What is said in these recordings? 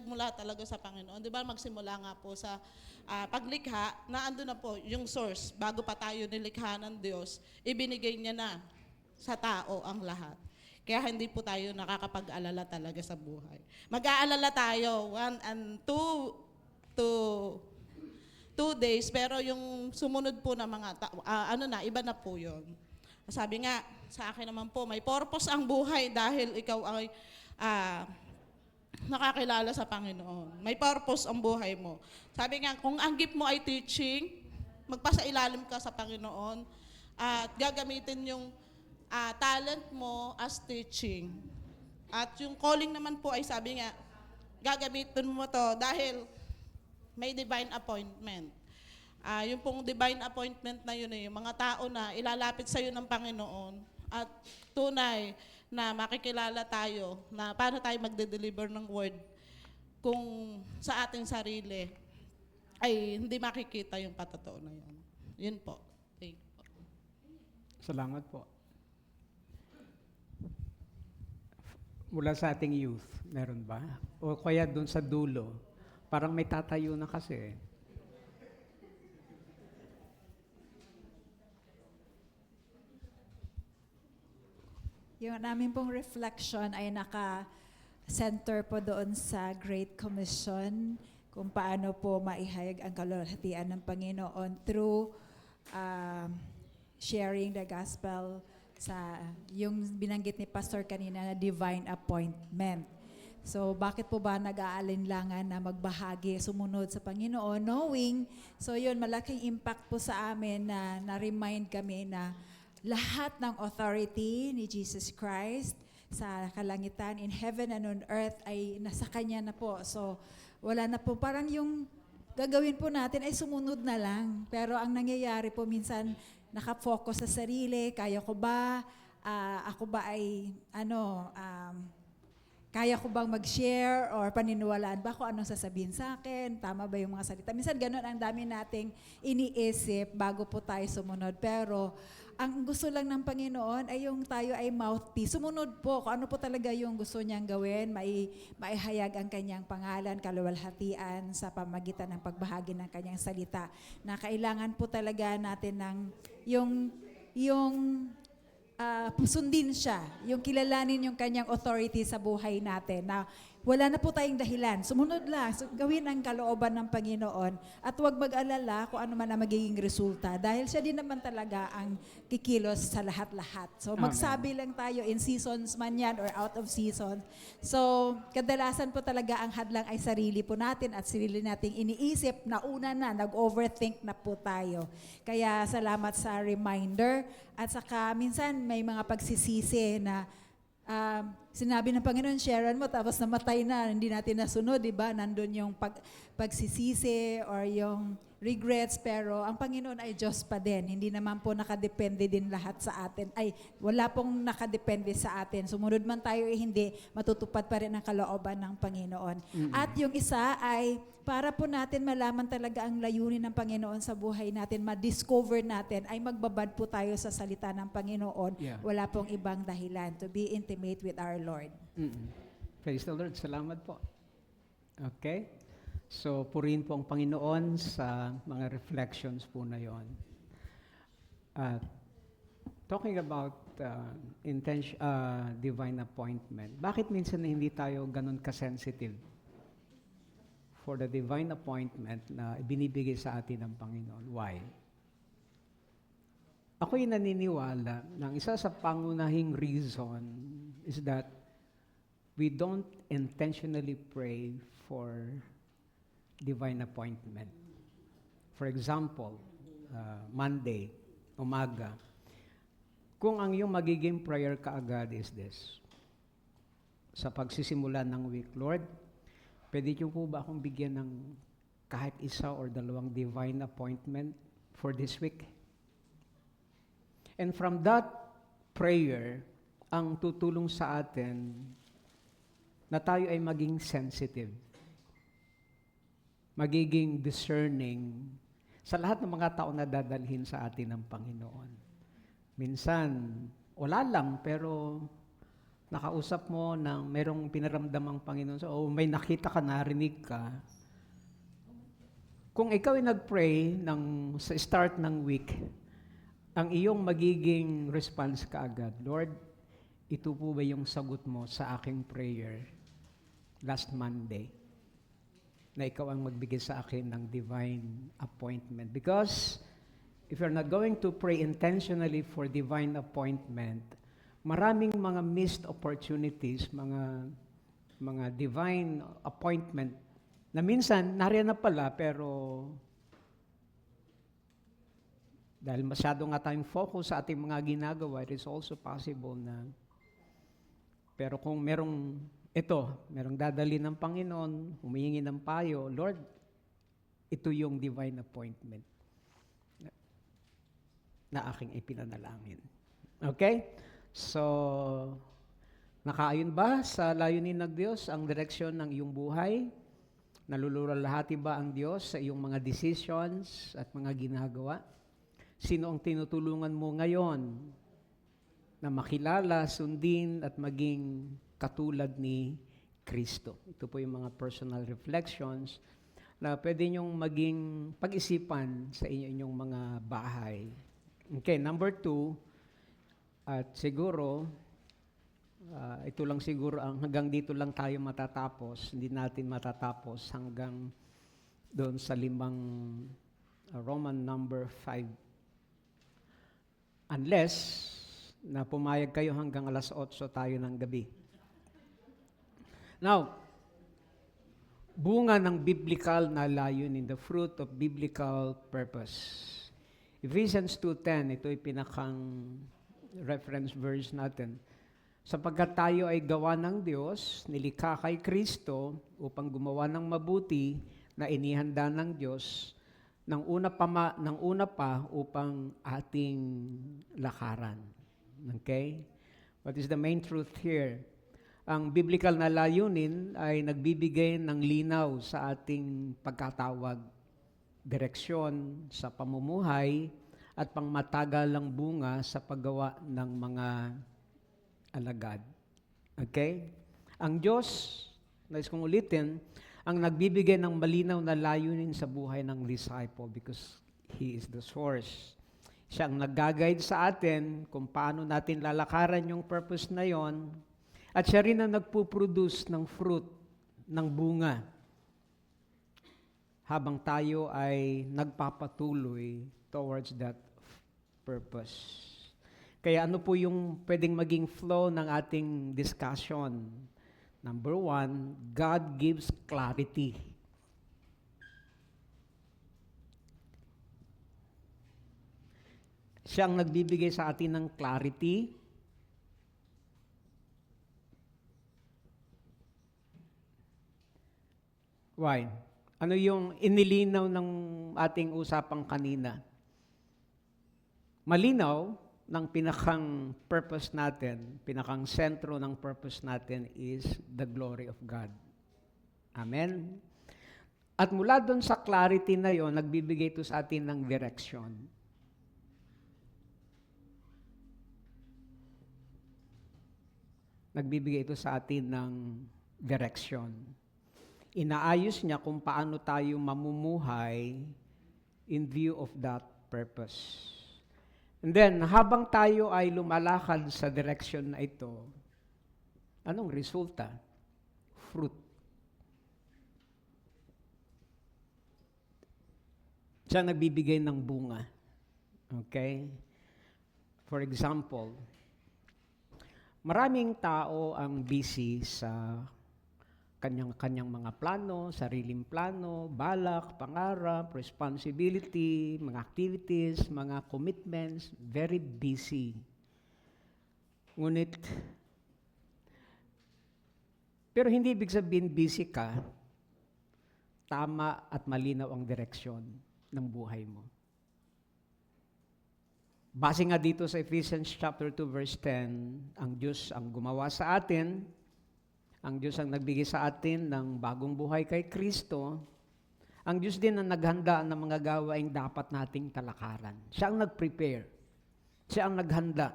nagmula talaga sa Panginoon. Di ba magsimula nga po sa paglikha, na ando na po yung source, bago pa tayo nilikha ng Diyos, ibinigay niya na sa tao ang lahat. Kaya hindi po tayo nakakapag-alala talaga sa buhay. Mag-aalala tayo, 2 days, pero yung sumunod po na mga, iba na po yun. Sabi nga, sa akin naman po, may purpose ang buhay dahil ikaw ay nakakilala sa Panginoon. May purpose ang buhay mo. Sabi nga, kung ang gift mo ay teaching, magpasailalim ka sa Panginoon at gagamitin yung talent mo as teaching. At yung calling naman po ay sabi nga, gagamitin mo to dahil may divine appointment. Yung pong divine appointment na yun, yung mga tao na ilalapit sa iyo ng Panginoon at tunay na makikilala tayo na paano tayo magde-deliver ng word kung sa ating sarili ay hindi makikita yung patotoo na yun. Yun po. Thank you po. Salamat po. Mula sa ating youth, meron ba? O kaya doon sa dulo, parang may tatayo na kasi. Yung namin pong reflection ay naka-center po doon sa Great Commission, kung paano po maihayag ang kalwalhatian ng Panginoon through sharing the gospel sa yung binanggit ni Pastor kanina na divine appointment. So, bakit po ba nag-aalinlangan na magbahagi, sumunod sa Panginoon, knowing, so yun, malaking impact po sa amin na na-remind kami na lahat ng authority ni Jesus Christ sa kalangitan, in heaven and on earth, ay nasa Kanya na po. So, wala na po, parang yung gagawin po natin ay sumunod na lang. Pero ang nangyayari po minsan, nakafocus sa sarili, kaya ko ba, ako ba ay, kaya ko bang mag-share or paniniwalaan ba kung anong sasabihin sa akin? Tama ba yung mga salita? Minsan ganun ang dami nating iniisip bago po tayo sumunod. Pero ang gusto lang ng Panginoon ay yung tayo ay mouthpiece. Sumunod po kung ano po talaga yung gusto niyang gawin, maihayag ang kanyang pangalan, kaluwalhatian sa pamagitan ng pagbahagi ng kanyang salita. Na kailangan po talaga natin ng yung sundin siya, yung kilalanin yung kanyang authority sa buhay natin na wala na po tayong dahilan. Sumunod lang, gawin ang kalooban ng Panginoon at huwag mag-alala kung ano man ang magiging resulta dahil siya din naman talaga ang kikilos sa lahat-lahat. So magsabi lang tayo in seasons man yan or out of season. So kadalasan po talaga ang hadlang ay sarili po natin at sarili nating iniisip na una na, nag-overthink na po tayo. Kaya salamat sa reminder at saka minsan may mga pagsisisi na sinabi ng Panginoon, sharean mo, tapos namatay na, hindi natin nasunod, di ba? Nandun yung pagsisisi or yung regrets, pero ang Panginoon ay Diyos pa din. Hindi naman po nakadepende din lahat sa atin. Ay, wala pong nakadepende sa atin. Sumunod man tayo hindi, matutupad pa rin ang kalooban ng Panginoon. Mm-hmm. At yung isa ay para po natin malaman talaga ang layunin ng Panginoon sa buhay natin, ma-discover natin, ay magbabad po tayo sa salita ng Panginoon. Yeah. Wala pong ibang dahilan to be intimate with our Lord. Mm-hmm. Praise the Lord. Salamat po. Okay. So, purihin po ang Panginoon sa mga reflections po na yon. Talking about divine appointment, bakit minsan na hindi tayo ganun ka-sensitive for the divine appointment na binibigay sa atin ng Panginoon? Why? Ako'y naniniwala na isa sa pangunahing reason is that we don't intentionally pray for divine appointment. For example, Monday, umaga, kung ang iyong magiging prayer kaagad is this, sa pagsisimula ng week, Lord, pwede niyo po ba akong bigyan ng kahit isa or dalawang divine appointment for this week? And from that prayer, ang tutulong sa atin na tayo ay maging sensitive, magiging discerning sa lahat ng mga tao na dadalhin sa atin ng Panginoon. Minsan, wala lang, pero nakausap mo ng merong pinaramdamang Panginoon, so, o may nakita ka, narinig ka, kung ikaw ay nag-pray sa start ng week, ang iyong magiging response kaagad, Lord, ito po ba yung sagot mo sa aking prayer last Monday? Na ikaw ang magbigay sa akin ng divine appointment. Because if you're not going to pray intentionally for divine appointment, maraming mga missed opportunities, mga divine appointment na minsan nariyan na pala pero dahil masyado nga tayong focus sa ating mga ginagawa, it is also possible na pero kung merong dadali ng Panginoon, humihingi ng payo, Lord, ito yung divine appointment na aking ipinanalangin. Okay? So, nakaayon ba sa layunin ng Diyos ang direksyon ng iyong buhay? Nalululahati ba ang Diyos sa iyong mga decisions at mga ginagawa? Sino ang tinutulungan mo ngayon na makilala, sundin at maging katulad ni Kristo? Ito po yung mga personal reflections na pwede nyong maging pag-isipan sa inyong mga bahay. Okay, number 2, at siguro, ito lang siguro, hanggang dito lang tayo matatapos. Hindi natin matatapos hanggang doon sa 5, Roman number 5. Unless na pumayag kayo hanggang alas 8 tayo ng gabi. Now, bunga ng biblical na layunin, the fruit of biblical purpose. Ephesians 2:10, ito ay pinakang reference verse natin. Sapagkat tayo ay gawa ng Diyos, nilikha kay Kristo upang gumawa ng mabuti na inihanda ng Diyos ng una pa upang ating lakaran. Okay? What is the main truth here? Ang biblical na layunin ay nagbibigay ng linaw sa ating pagkatawag, direksyon sa pamumuhay at pangmatagalang bunga sa paggawa ng mga alagad. Okay? Ang Diyos, nais kong ulitin, ang nagbibigay ng malinaw na layunin sa buhay ng disciple because He is the source. Siya ang nag-guide sa atin kung paano natin lalakaran yung purpose na yon. At siya rin ang nagpuproduce ng fruit, ng bunga. Habang tayo ay nagpapatuloy towards that purpose. Kaya ano po yung pwedeng maging flow ng ating discussion? Number 1, God gives clarity. Siya ang nagbibigay sa atin ng clarity. Why? Ano yung inilinaw ng ating usapang kanina? Malinaw ng pinakang purpose natin, pinakang sentro ng purpose natin is the glory of God. Amen? At mula doon sa clarity na yon, nagbibigay ito sa atin ng direction. Nagbibigay ito sa atin ng direction. Inaayos niya kung paano tayo mamumuhay in view of that purpose. And then, habang tayo ay lumalakad sa direction na ito, anong resulta? Fruit. Siya nagbibigay ng bunga. Okay? For example, maraming tao ang busy sa kanyang mga plano, sariling plano, balak, pangarap, responsibility, mga activities, mga commitments, very busy. Ngunit, pero hindi ibig sabihin busy ka, tama at malinaw ang direksyon ng buhay mo. Base nga dito sa Ephesians chapter 2 verse 10, ang Diyos ang gumawa sa atin, ang Diyos ang nagbigay sa atin ng bagong buhay kay Kristo. Ang Diyos din ang naghanda ng mga gawaing dapat nating talakaran. Siya ang nag-prepare. Siya ang naghanda.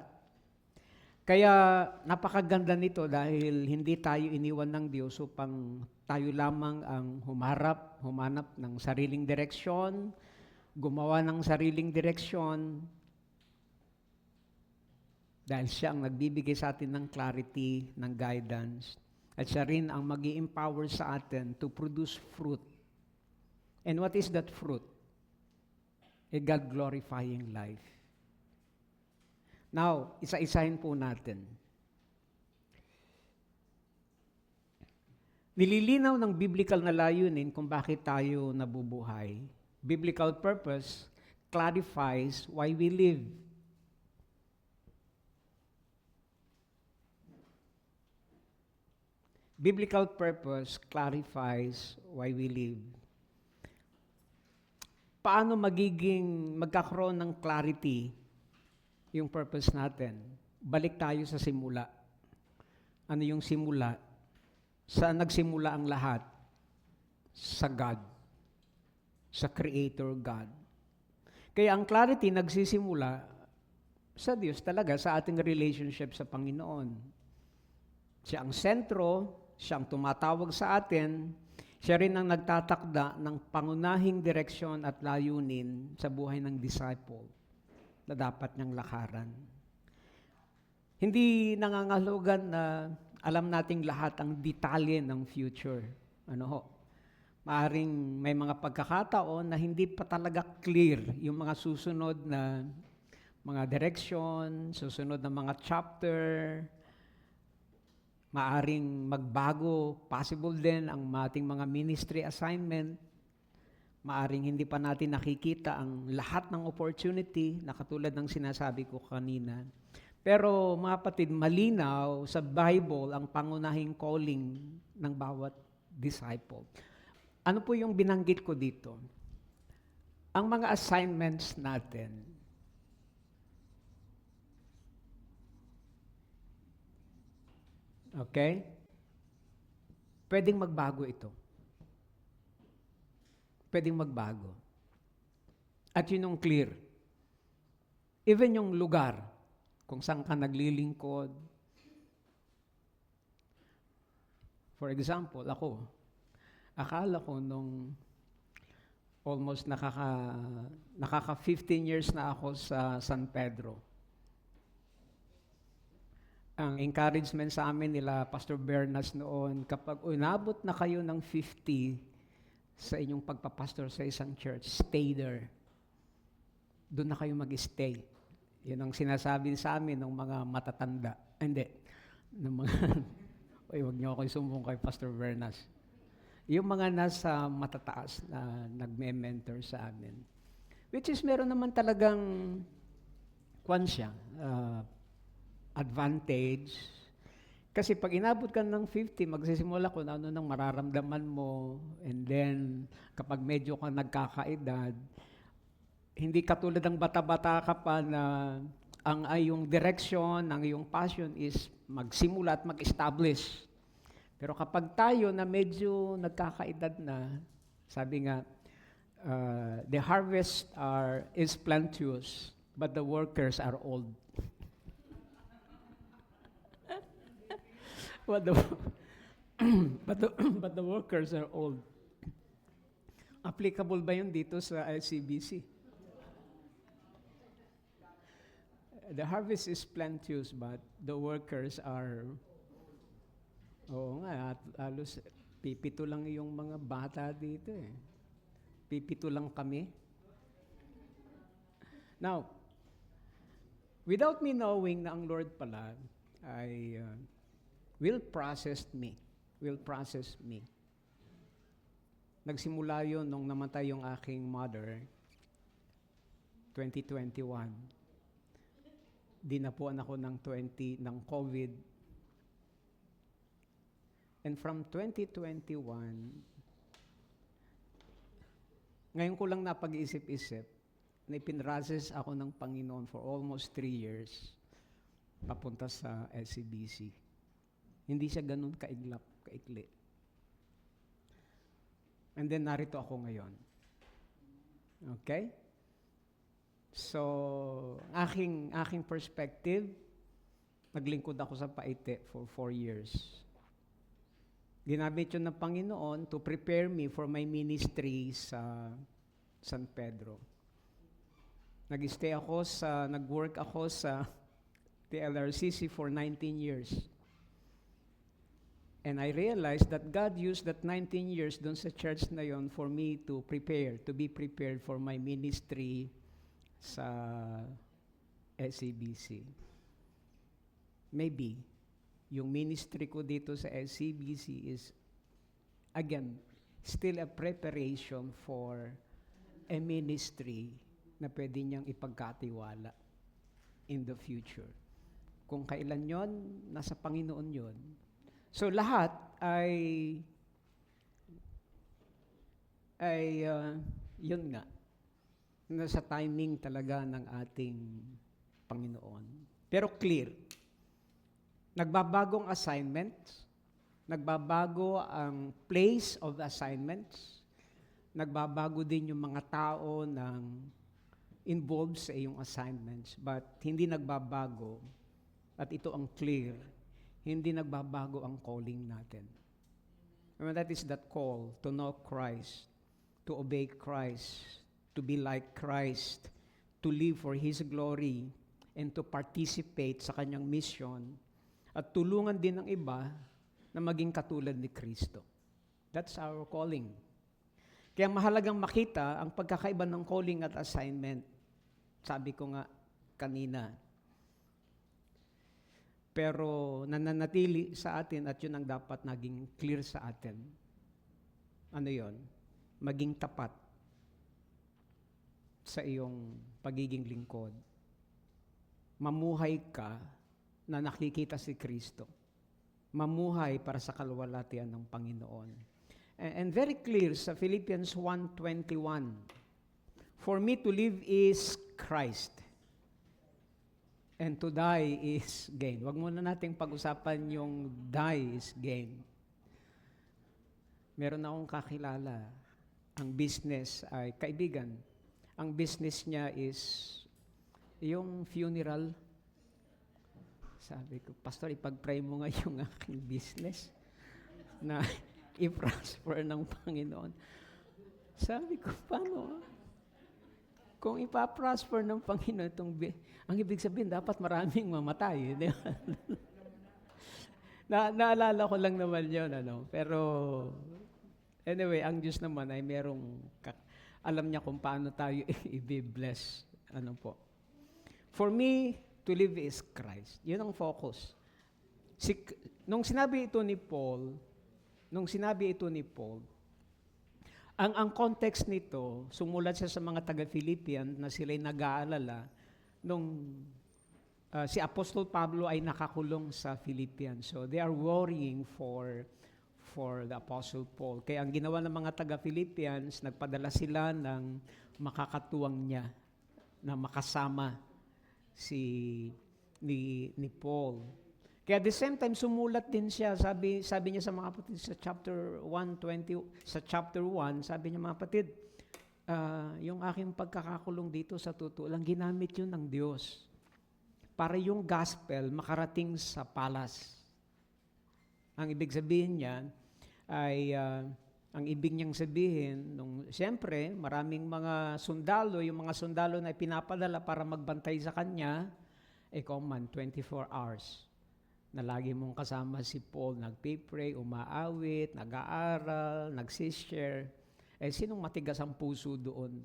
Kaya napakaganda nito dahil hindi tayo iniwan ng Diyos upang tayo lamang ang humanap ng sariling direksyon, gumawa ng sariling direksyon, dahil siya ang nagbibigay sa atin ng clarity, ng guidance, at siya rin ang mag-i-empower sa atin to produce fruit. And what is that fruit? A God-glorifying life. Now, isa-isahin po natin. Nililinaw ng biblical na layunin kung bakit tayo nabubuhay. Biblical purpose clarifies why we live. Biblical purpose clarifies why we live. Paano magkakaroon ng clarity yung purpose natin? Balik tayo sa simula. Ano yung simula? Saan nagsimula ang lahat? Sa God. Sa Creator God. Kaya ang clarity nagsisimula sa Diyos talaga, sa ating relationship sa Panginoon. Siya ang sentro, siya ang tumatawag sa atin, siya rin ang nagtatakda ng pangunahing direksyon at layunin sa buhay ng disciple na dapat niyang lakaran. Hindi nangangahulugan na alam nating lahat ang detalye ng future. Maaring may mga pagkakataon na hindi pa talaga clear yung mga susunod na mga direksyon, susunod na mga chapter. Maaring magbago, possible din ang ating mga ministry assignment. Maaring hindi pa natin nakikita ang lahat ng opportunity na katulad ng sinasabi ko kanina. Pero mga kapatid, malinaw sa Bible ang pangunahing calling ng bawat disciple. Ano po yung binanggit ko dito? Ang mga assignments natin. Okay? Pwedeng magbago ito. Pwedeng magbago. At yun yung clear. Even yung lugar, kung saan ka naglilingkod. For example, akala ko nung almost nakaka 15 years na ako sa San Pedro. Ang encouragement sa amin nila, Pastor Bernas noon, kapag unabot na kayo ng 50 sa inyong pagpapastor sa isang church, stay there. Doon na kayo mag-stay. Yun ang sinasabi sa amin ng mga matatanda. Hindi. Ng mga, huwag niyo ako isumbong kay Pastor Bernas. Yung mga nasa matataas na nagme-mentor sa amin. Which is meron naman talagang advantage. Kasi pag inabot ka ng 50, magsisimula kung ano nang mararamdaman mo. And then, kapag medyo ka nagkakaedad, hindi katulad ng bata-bata ka pa na ang iyong direction, ang iyong passion is magsimula at mag-establish. Pero kapag tayo na medyo nagkakaedad na, sabi nga, the harvest is plenteous, but the workers are old. but the workers are old. Applicable ba yun dito sa LCBC? The harvest is plenteous, but the workers are... Oo nga, halos pipito lang yung mga bata dito eh. Pipito lang kami. Now, without me knowing na ang Lord pala ay will process me. Nagsimula yun nung namatay yung aking mother, 2021. Dinapuan ako ng COVID. And from 2021, ngayon ko lang napag-isip-isip na ipinrases ako ng Panginoon for almost 3 years papunta sa LCBC. Hindi siya ganun kaikli. And then narito ako ngayon. Okay? So, aking perspective, naglingkod ako sa Paite for 4 years. Ginamit yun ng Panginoon to prepare me for my ministry sa San Pedro. Nag-work ako sa TLRCC for 19 years. And I realized that God used that 19 years doon sa church na yon for me to be prepared for my ministry sa SCBC. Maybe, yung ministry ko dito sa SCBC is, again, still a preparation for a ministry na pwede niyang ipagkatiwala in the future. Kung kailan yon, nasa Panginoon yon. So lahat ay yun nga, nasa timing talaga ng ating Panginoon. Pero clear, nagbabagong assignments, nagbabago ang place of assignments, nagbabago din yung mga tao ng involved sa iyong assignments, but hindi nagbabago, at ito ang clear, hindi nagbabago ang calling natin. And that is that call to know Christ, to obey Christ, to be like Christ, to live for His glory, and to participate sa Kanyang mission, at tulungan din ng iba na maging katulad ni Kristo. That's our calling. Kaya mahalagang makita ang pagkakaiba ng calling at assignment. Sabi ko nga kanina, pero nananatili sa atin at yun ang dapat naging clear sa atin. Ano yon? Maging tapat sa iyong pagiging lingkod. Mamuhay ka na nakikita si Kristo. Mamuhay para sa kalwalhatian ng Panginoon. And very clear sa Philippians 1:21, for me to live is Christ, and to die is gain. Wag muna nating pag-usapan yung die is gain. Meron akong kakilala. Ang business ay kaibigan. Ang business niya is yung funeral. Sabi ko, Pastor, ipag-pray mo nga yung aking business na i-prosper ng Panginoon. Sabi ko, paano? Kung ipaprosper ng Panginoon ang ibig sabihin, dapat maraming mamatay. Di ba? Naalala ko lang naman yun. Pero, anyway, ang Diyos naman ay alam niya kung paano tayo i-bless. For me, to live is Christ. Yun ang focus. Nung sinabi ito ni Paul, ang context nito, sumulat siya sa mga taga-Philippian na sila'y nag-aalala nung si Apostol Pablo ay nakakulong sa Philippians. So they are worrying for the Apostle Paul. Kaya ang ginawa ng mga taga-Philippians, nagpadala sila ng makakatuwang niya na makasama ni Paul. Kaya at the same time, sumulat din siya. Sabi niya sa mga kapatid sa chapter 1, sabi niya, mga kapatid, yung aking pagkakakulong dito sa totoo lang, ginamit yun ng Diyos para yung gospel makarating sa palace. Ang ibig sabihin niya ay, ang ibig niyang sabihin, siyempre, maraming mga sundalo, yung mga sundalo na pinapadala para magbantay sa kanya, command, 24 hours. Na lagi mong kasama si Paul, nagpipray, umaawit, nag-aaral, nagsishare. Sinong matigas ang puso doon?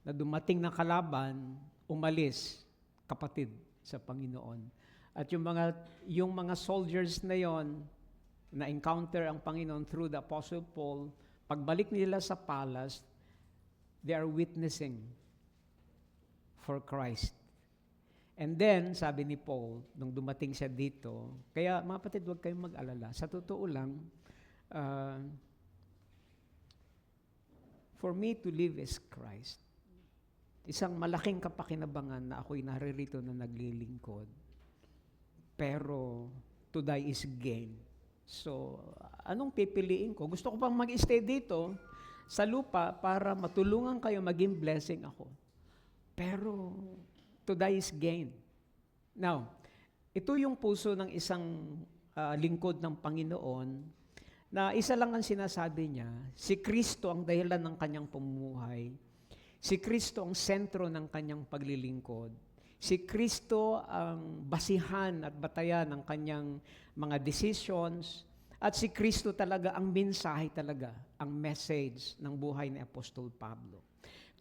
Na dumating ng kalaban, umalis, kapatid, sa Panginoon. At yung mga soldiers na yon, na-encounter ang Panginoon through the Apostle Paul, pagbalik nila sa palace, they are witnessing for Christ. And then, sabi ni Paul, nung dumating siya dito, kaya mga kapatid, huwag kayong mag-alala. Sa totoo lang, for me to live is Christ. Isang malaking kapakinabangan na ako'y naririto na naglilingkod. Pero, to die is gain. So, anong pipiliin ko? Gusto ko pang mag-stay dito sa lupa para matulungan kayo maging blessing ako. Pero, to die is gain. Now, Ito yung puso ng isang lingkod ng Panginoon na isa lang ang sinasabi niya, si Kristo ang dahilan ng kanyang pamumuhay, si Kristo ang sentro ng kanyang paglilingkod, si Kristo ang basihan at batayan ng kanyang mga decisions, at si Kristo talaga ang mensahe talaga, ang message ng buhay ni Apostol Pablo.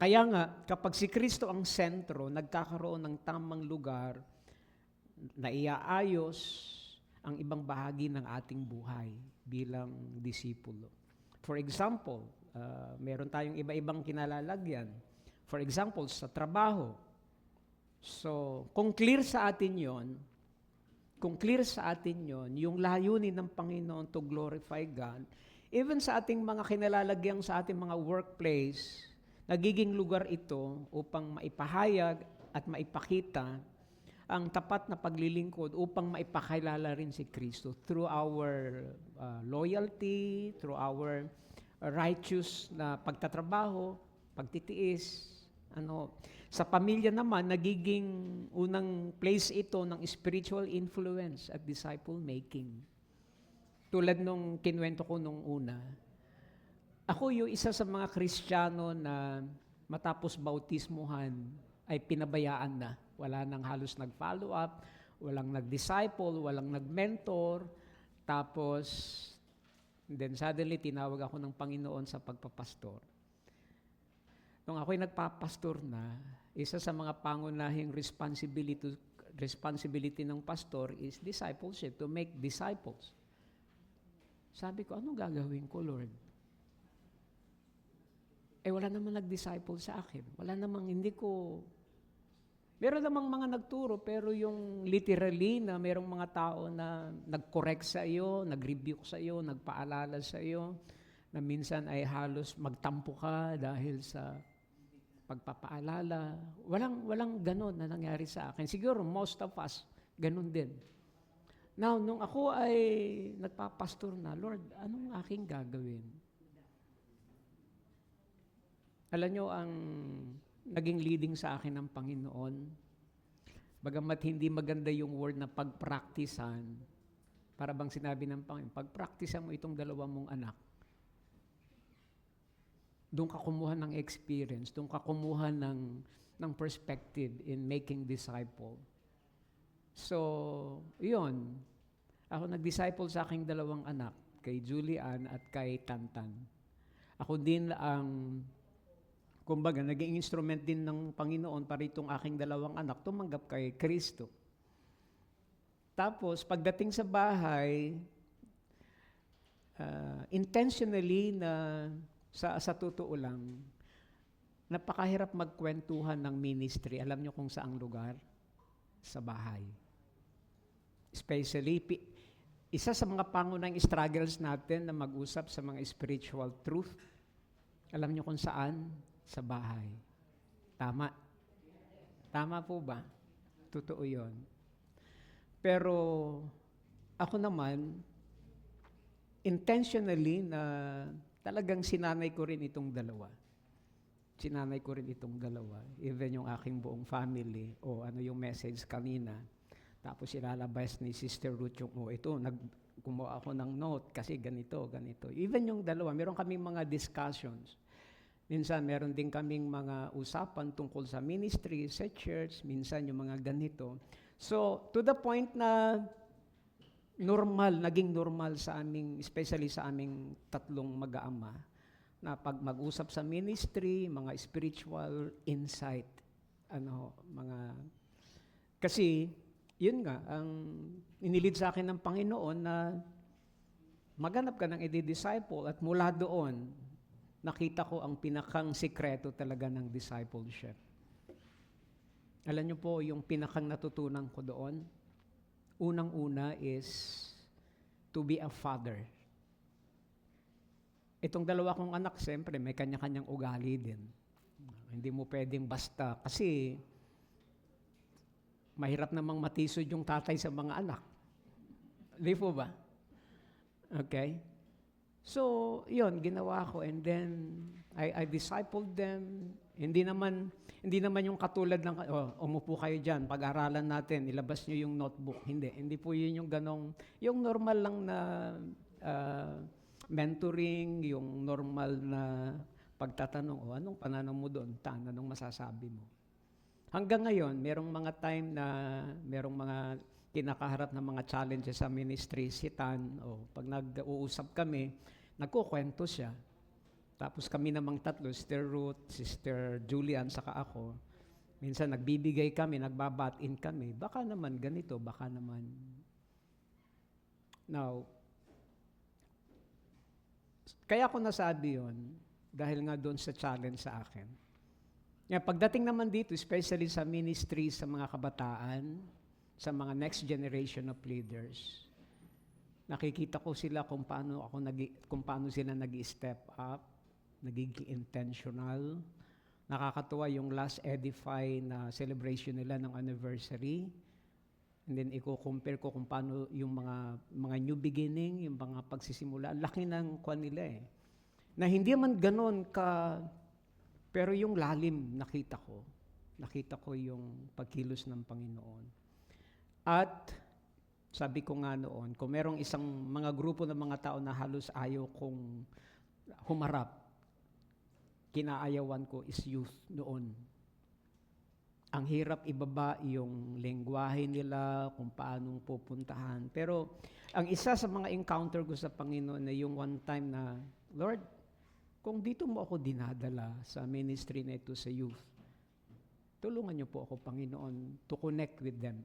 Kaya nga, kapag si Kristo ang sentro, nagkakaroon ng tamang lugar na iaayos ang ibang bahagi ng ating buhay bilang disipulo. For example, meron tayong iba-ibang kinalalagyan. For example, sa trabaho. So, kung clear sa atin yon, yung layunin ng Panginoon to glorify God, even sa ating mga kinalalagyan sa ating mga workplace, nagiging lugar ito upang maipahayag at maipakita ang tapat na paglilingkod upang maipakilala rin si Kristo through our loyalty, through our righteous na pagtatrabaho, pagtitiis. Sa pamilya naman, nagiging unang place ito ng spiritual influence at disciple making. Tulad nung kinuwento ko nung una, ako yung isa sa mga Kristiyano na matapos bautismuhan ay pinabayaan na. Wala nang halos nag-follow up, walang nag-disciple, walang nag-mentor. Tapos, then suddenly tinawag ako ng Panginoon sa pagpapastor. Nung ako'y nagpapastor na, isa sa mga pangunahing responsibility ng pastor is discipleship, to make disciples. Sabi ko, ano gagawin ko, Lord? Wala namang nag-disciple sa akin. Meron namang mga nagturo, pero yung literally na merong mga tao na nag-correct sa iyo, nag-rebuke sa iyo, nagpaalala sa iyo, na minsan ay halos magtampo ka dahil sa pagpapaalala. Walang ganon na nangyari sa akin. Siguro most of us, ganon din. Now, nung ako ay nagpapastor na, Lord, anong aking gagawin? Alam nyo, ang naging leading sa akin ng Panginoon, bagamat hindi maganda yung word na pagpraktisan, para bang sinabi ng Panginoon, pagpraktisan mo itong dalawa mong anak, doon ka kumuha ng experience, doon ka kumuha ng perspective in making disciple. So, yun. Ako nag-disciple sa aking dalawang anak, kay Julian at kay Tantan. Ako din ang kumbaga, naging instrument din ng Panginoon para itong aking dalawang anak tumanggap kay Kristo. Tapos, pagdating sa bahay, intentionally na sa totoo lang, napakahirap magkwentuhan ng ministry. Alam nyo kung saang lugar? Sa bahay. Especially, isa sa mga pangunahing struggles natin na mag-usap sa mga spiritual truth, alam nyo kung saan? Sa bahay. Tama? Tama po ba? Totoo yun. Pero ako naman, intentionally na talagang sinanay ko rin itong dalawa. Even yung aking buong family, ano yung message kanina. Tapos ilalabas ni Sister Ruth yung, gumawa ako ng note kasi ganito. Even yung dalawa, meron kaming mga discussions. Minsan, meron din kaming mga usapan tungkol sa ministry, sa church, minsan yung mga ganito. So, to the point na naging normal sa aming, especially sa aming tatlong mag-aama, na pag mag-usap sa ministry, mga spiritual insight, kasi, yun nga, ang inilid sa akin ng Panginoon na maghanap ka ng i-disciple at mula doon, nakita ko ang pinakang sikreto talaga ng discipleship. Alam niyo po, yung pinakang natutunan ko doon, unang-una is to be a father. Itong dalawa kong anak, siyempre, may kanya-kanyang ugali din. Hindi mo pwedeng basta, kasi mahirap namang matisod yung tatay sa mga anak. Di po ba? Okay? So, yun, ginawa ko. And then, I discipled them Hindi naman yung katulad ng, umupo kayo dyan, pag-aralan natin, ilabas nyo yung notebook. Hindi po yun yung ganong, yung normal lang na mentoring, yung normal na pagtatanong, anong pananaw mo doon? Anong masasabi mo? Hanggang ngayon, merong mga time na merong mga kinakaharap na mga challenges sa ministry, si Tan, pag nag-uusap kami, nagkukwento siya. Tapos kami namang tatlo, Sister Ruth, Sister Julian, saka ako, minsan nagbibigay kami, nagbabat-in kami, baka naman ganito, baka naman. Now, kaya ako nasabi yon dahil nga doon sa challenge sa akin. Pagdating naman dito, especially sa ministry, sa mga kabataan, sa mga next generation of leaders, nakikita ko sila kung paano sila nag-step up, nagiging intentional. Nakakatuwa yung last Edify na celebration nila ng anniversary. And then i-compare ko kung paano yung mga new beginning, yung mga pagsisimula. Ang laki ng kwan nila eh. Na hindi man ganon pero yung lalim nakita ko. Nakita ko yung pagkilos ng Panginoon. At sabi ko nga noon, kung merong isang mga grupo ng mga tao na halos ayaw kong humarap, kinaayawan ko is youth noon. Ang hirap ibaba yung lengguwahe nila, kung paanong pupuntahan. Pero ang isa sa mga encounter ko sa Panginoon na yung one time na, Lord, kung dito mo ako dinadala sa ministry na ito sa youth, tulungan niyo po ako, Panginoon, to connect with them.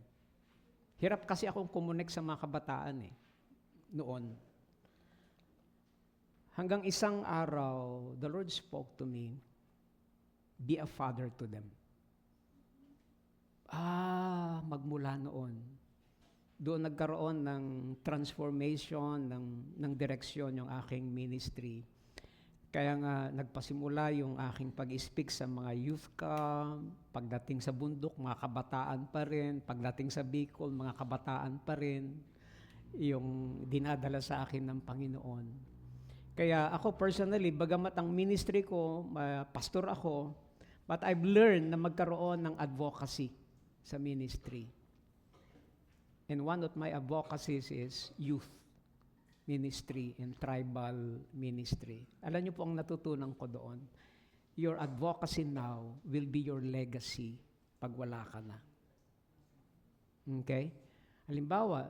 Hirap kasi akong kumonek sa mga kabataan noon. Hanggang isang araw, the Lord spoke to me, be a father to them. Magmula noon, doon nagkaroon ng transformation, ng direksyon yung aking ministry. Kaya nga nagpasimula yung aking pag-speak sa mga youth camp, pagdating sa bundok, mga kabataan pa rin, pagdating sa Bicol, mga kabataan pa rin, yung dinadala sa akin ng Panginoon. Kaya ako personally, bagamat ang ministry ko, pastor ako, but I've learned na magkaroon ng advocacy sa ministry. And one of my advocacies is youth ministry and tribal ministry. Alam niyo po ang natutunan ko doon? Your advocacy now will be your legacy pag wala ka na. Okay? Halimbawa,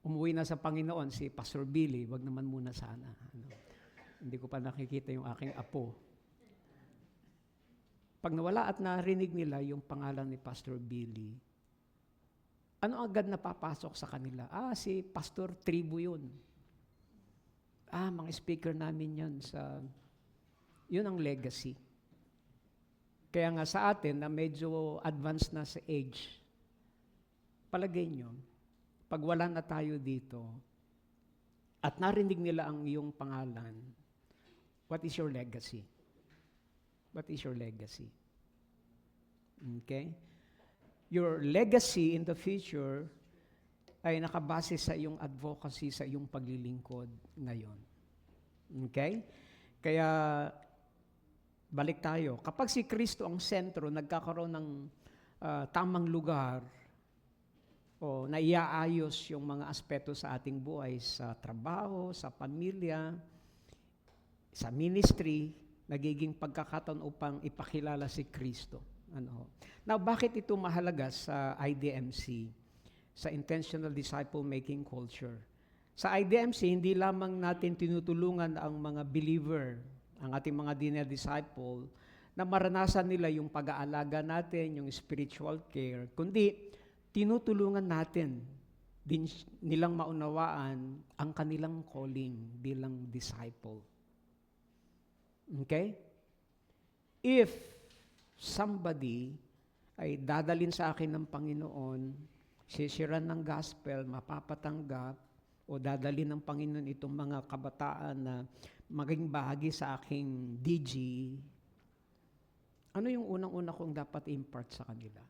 umuwi na sa Panginoon si Pastor Billy, wag naman muna sana. Hindi ko pa nakikita yung aking apo. Pag nawala at narinig nila yung pangalan ni Pastor Billy, ano agad napapasok sa kanila? Si Pastor Tribu yun. Mga speaker namin yun yun ang legacy. Kaya nga sa atin na medyo advanced na sa age, palagay nyo, pag wala na tayo dito, at narinig nila ang iyong pangalan, what is your legacy? What is your legacy? Okay? Your legacy in the future ay nakabase sa iyong advocacy, sa iyong paglilingkod ngayon. Okay? Kaya, balik tayo. Kapag si Kristo ang sentro, nagkakaroon ng tamang lugar o naiaayos yung mga aspeto sa ating buhay, sa trabaho, sa pamilya, sa ministry, nagiging pagkakataon upang ipakilala si Kristo. Now, bakit ito mahalaga sa IDMC, sa Intentional Disciple-Making Culture? Sa IDMC, hindi lamang natin tinutulungan ang mga believer, ang ating mga dinadisciple, na maranasan nila yung pag-aalaga natin, yung spiritual care, kundi tinutulungan natin din nilang maunawaan ang kanilang calling bilang disciple. Okay? If somebody ay dadalin sa akin ng Panginoon, sisiran ng gospel, mapapatanggap, o dadalin ng Panginoon itong mga kabataan na maging bahagi sa aking DG, ano yung unang-una kong dapat impart sa kanila?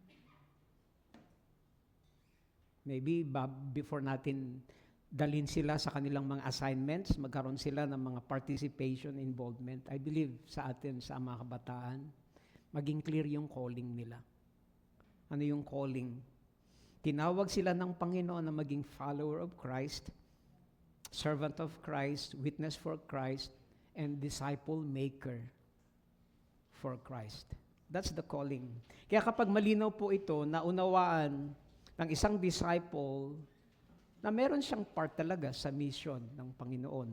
Maybe before natin dalhin sila sa kanilang mga assignments, magkaroon sila ng mga participation, involvement. I believe sa atin, sa mga kabataan, maging clear yung calling nila. Ano yung calling? Tinawag sila ng Panginoon na maging follower of Christ, servant of Christ, witness for Christ, and disciple maker for Christ. That's the calling. Kaya kapag malinaw po ito, naunawaan ng isang disciple na meron siyang part talaga sa mission ng Panginoon.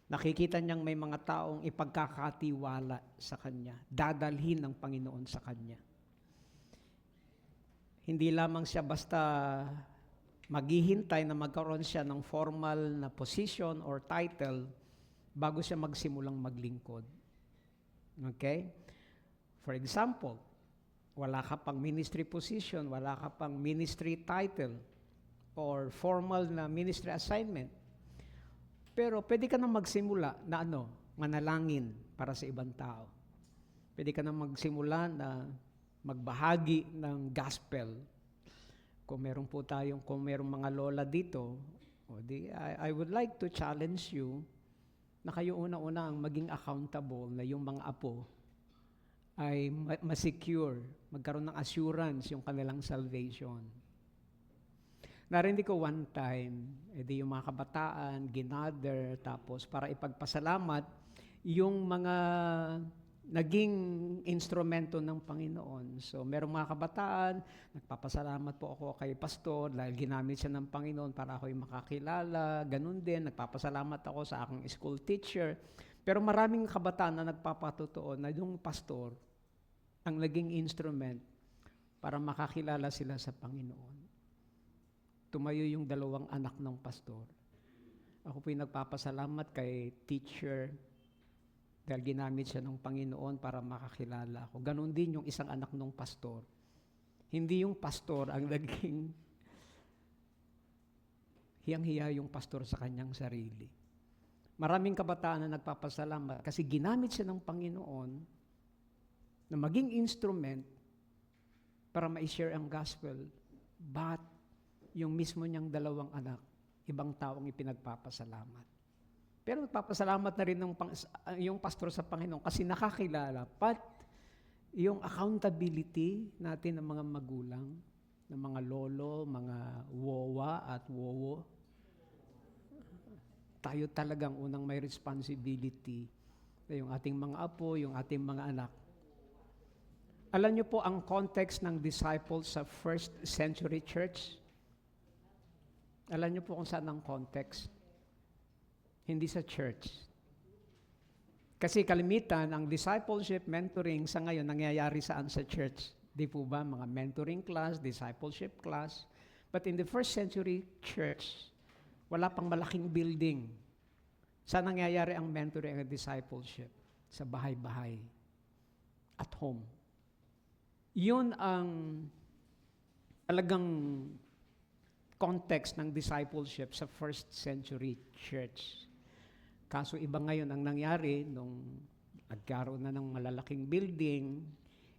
Nakikita niyang may mga taong ipagkakatiwala sa Kanya, dadalhin ng Panginoon sa Kanya. Hindi lamang siya basta maghihintay na magkaroon siya ng formal na position or title bago siya magsimulang maglingkod. Okay? For example, wala ka pang ministry position, wala ka pang ministry title, or formal na ministry assignment. Pero pwede ka na magsimula na manalangin para sa ibang tao. Pwede ka na magsimula na magbahagi ng gospel. Kung merong mga lola dito, I would like to challenge you na kayo una-una ang maging accountable na yung mga apo ay ma-secure, magkaroon ng assurance yung kanilang salvation. Narinig ko one time, yung mga kabataan, ginather, tapos para ipagpasalamat yung mga naging instrumento ng Panginoon. So, merong mga kabataan, nagpapasalamat po ako kay pastor dahil ginamit siya ng Panginoon para ako'y makakilala. Ganun din, nagpapasalamat ako sa aking school teacher. Pero maraming kabataan na nagpapatotoo na yung pastor ang naging instrument para makakilala sila sa Panginoon. Tumayo yung 2 anak ng pastor. Ako po'y nagpapasalamat kay teacher dahil ginamit siya ng Panginoon para makakilala ako. Ganon din yung isang anak ng pastor. Hindi yung pastor ang naging hiyang-hiya yung pastor sa kanyang sarili. Maraming kabataan na nagpapasalamat kasi ginamit siya ng Panginoon na maging instrument para ma-share ang gospel. But yung mismo niyang 2 anak, ibang taong ipinagpapasalamat. Pero nagpapasalamat na rin yung pastor sa Panginoon kasi nakakilala. But yung accountability natin ng mga magulang, ng mga lolo, mga wowa at wowo, tayo talagang unang may responsibility na yung ating mga apo, yung ating mga anak. Alam niyo po ang context ng disciples sa first century church? Alam niyo po kung saan ang context? Hindi sa church. Kasi kalimitan, ang discipleship, mentoring sa ngayon, nangyayari saan sa church? Di po ba? Mga mentoring class, discipleship class. But in the first century church, wala pang malaking building. Saan nangyayari ang mentoring at discipleship? Sa bahay-bahay. At home. Yun ang talagang context ng discipleship sa first century church. Kaso iba ngayon ang nangyari nung nagkaroon na ng malalaking building,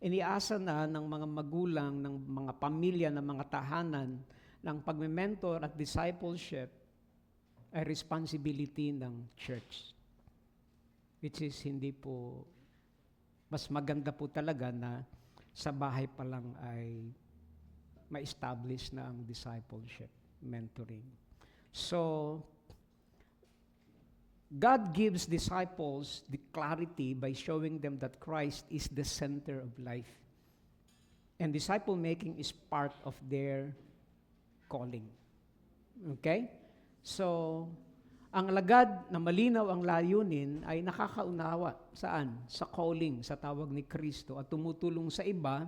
iniasa na ng mga magulang, ng mga pamilya, ng mga tahanan, ng pagme-mentor at discipleship ay responsibility ng church. Which is hindi po, mas maganda po talaga na sa bahay pa lang ay ma-establish na ang discipleship, mentoring. So, God gives disciples the clarity by showing them that Christ is the center of life. And disciple making is part of their calling. Okay? So, ang alagad na malinaw ang layunin ay nakakaunawa. Saan? Sa calling, sa tawag ni Kristo at tumutulong sa iba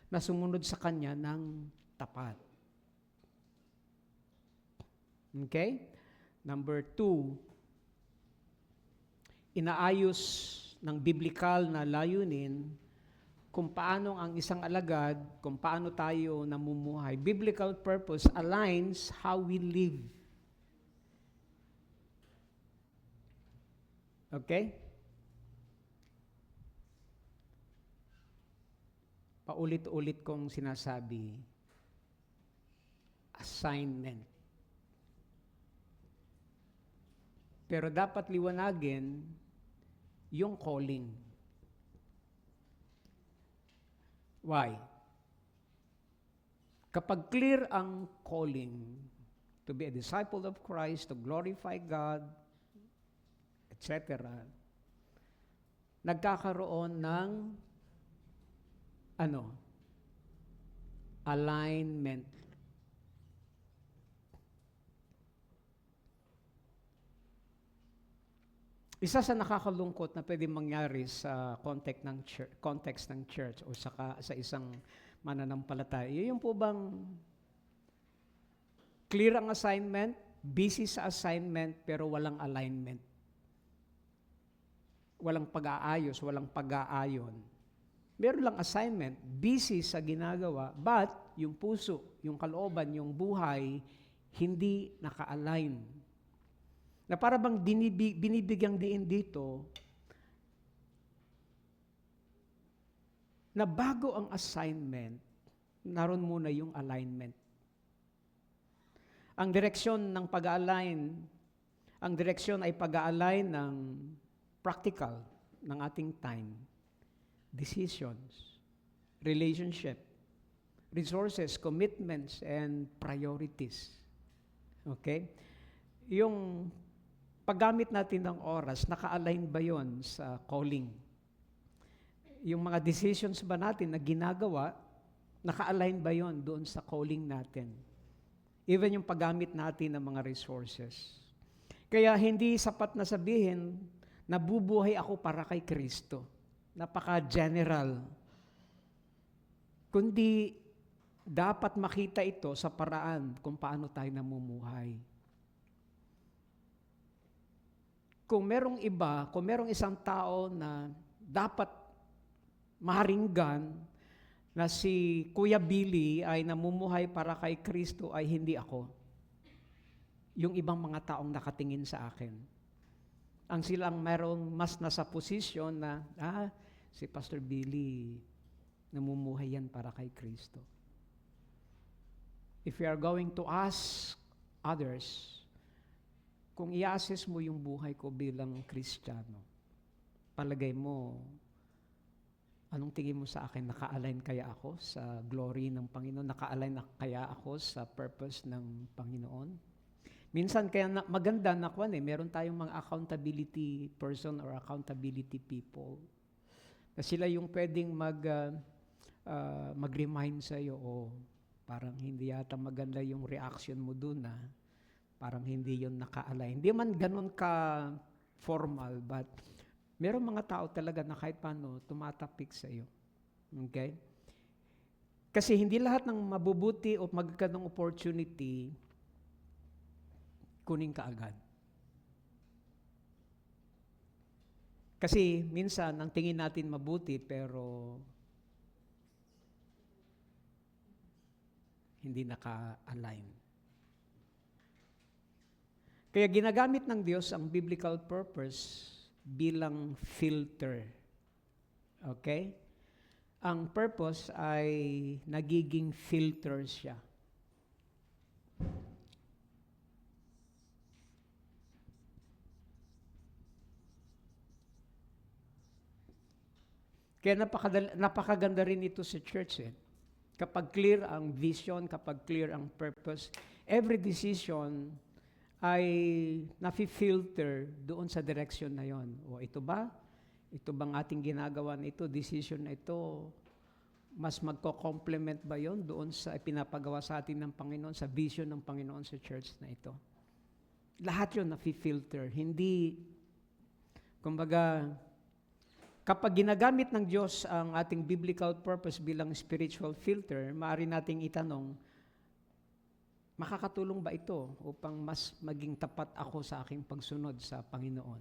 na sumunod sa Kanya ng tapat. Okay? Number 2, inaayos ng biblical na layunin kung paano ang isang alagad, kung paano tayo namumuhay. Biblical purpose aligns how we live. Okay? Paulit-ulit kong sinasabi, assignment. Pero dapat liwanagin yung calling. Why? Kapag clear ang calling to be a disciple of Christ, to glorify God, etc., nagkakaroon ng alignment. Isa sa nakakalungkot na pwede mangyari sa context ng church o sa isang mananampalataya, yung po bang clear ang assignment, busy sa assignment, pero walang alignment. Walang pag-aayos, walang pag-aayon. Meron lang assignment, busy sa ginagawa, but yung puso, yung kalooban, yung buhay, hindi naka-align. Na para bang binibigyang diin dito, na bago ang assignment, naroon muna yung alignment. Ang direksyon ng pag-align, ang direksyon ay pag-align ng practical ng ating time, decisions, relationship, resources, commitments, and priorities. Okay? Yung paggamit natin ng oras, naka-align ba yon sa calling? Yung mga decisions ba natin na ginagawa, naka-align ba yon doon sa calling natin? Even yung paggamit natin ng mga resources. Kaya hindi sapat na sabihin, nabubuhay ako para kay Kristo. Napaka-general. Kundi dapat makita ito sa paraan kung paano tayo namumuhay. Kung merong isang tao na dapat maharinggan na si Kuya Billy ay namumuhay para kay Kristo ay hindi ako. Yung ibang mga taong nakatingin sa akin. Ang silang merong mas nasa posisyon na, si Pastor Billy, namumuhay yan para kay Kristo. If we are going to ask others, kung i-assess mo yung buhay ko bilang Kristiyano, palagay mo, anong tingin mo sa akin? Naka-align kaya ako sa glory ng Panginoon? Naka-align na kaya ako sa purpose ng Panginoon? Minsan kaya maganda na meron tayong mga accountability person or accountability people. Na sila yung pwedeng mag-remind sa'yo, parang hindi yata maganda yung reaction mo dun parang hindi yun naka-align. Hindi man ganun ka formal, but meron mga tao talaga na kahit paano tumatapik sa iyo. Okay? Kasi hindi lahat ng mabubuti o magkano opportunity kunin ka agad. Kasi minsan ang tingin natin mabuti pero hindi naka-align. Kaya ginagamit ng Diyos ang biblical purpose bilang filter. Okay? Ang purpose ay nagiging filter siya. Kaya napakaganda rin ito sa church. Kapag clear ang vision, kapag clear ang purpose, every decision ay nafi-filter doon sa direction na yon. Ito bang ating ginagawa na ito, decision na ito, mas magko-complement ba yon doon sa ipinapagawa sa atin ng Panginoon, sa vision ng Panginoon sa church na ito? Lahat yon nafi-filter. Hindi, kumbaga, kapag ginagamit ng Diyos ang ating biblical purpose bilang spiritual filter, maaari nating itanong, makakatulong ba ito upang mas maging tapat ako sa aking pagsunod sa Panginoon?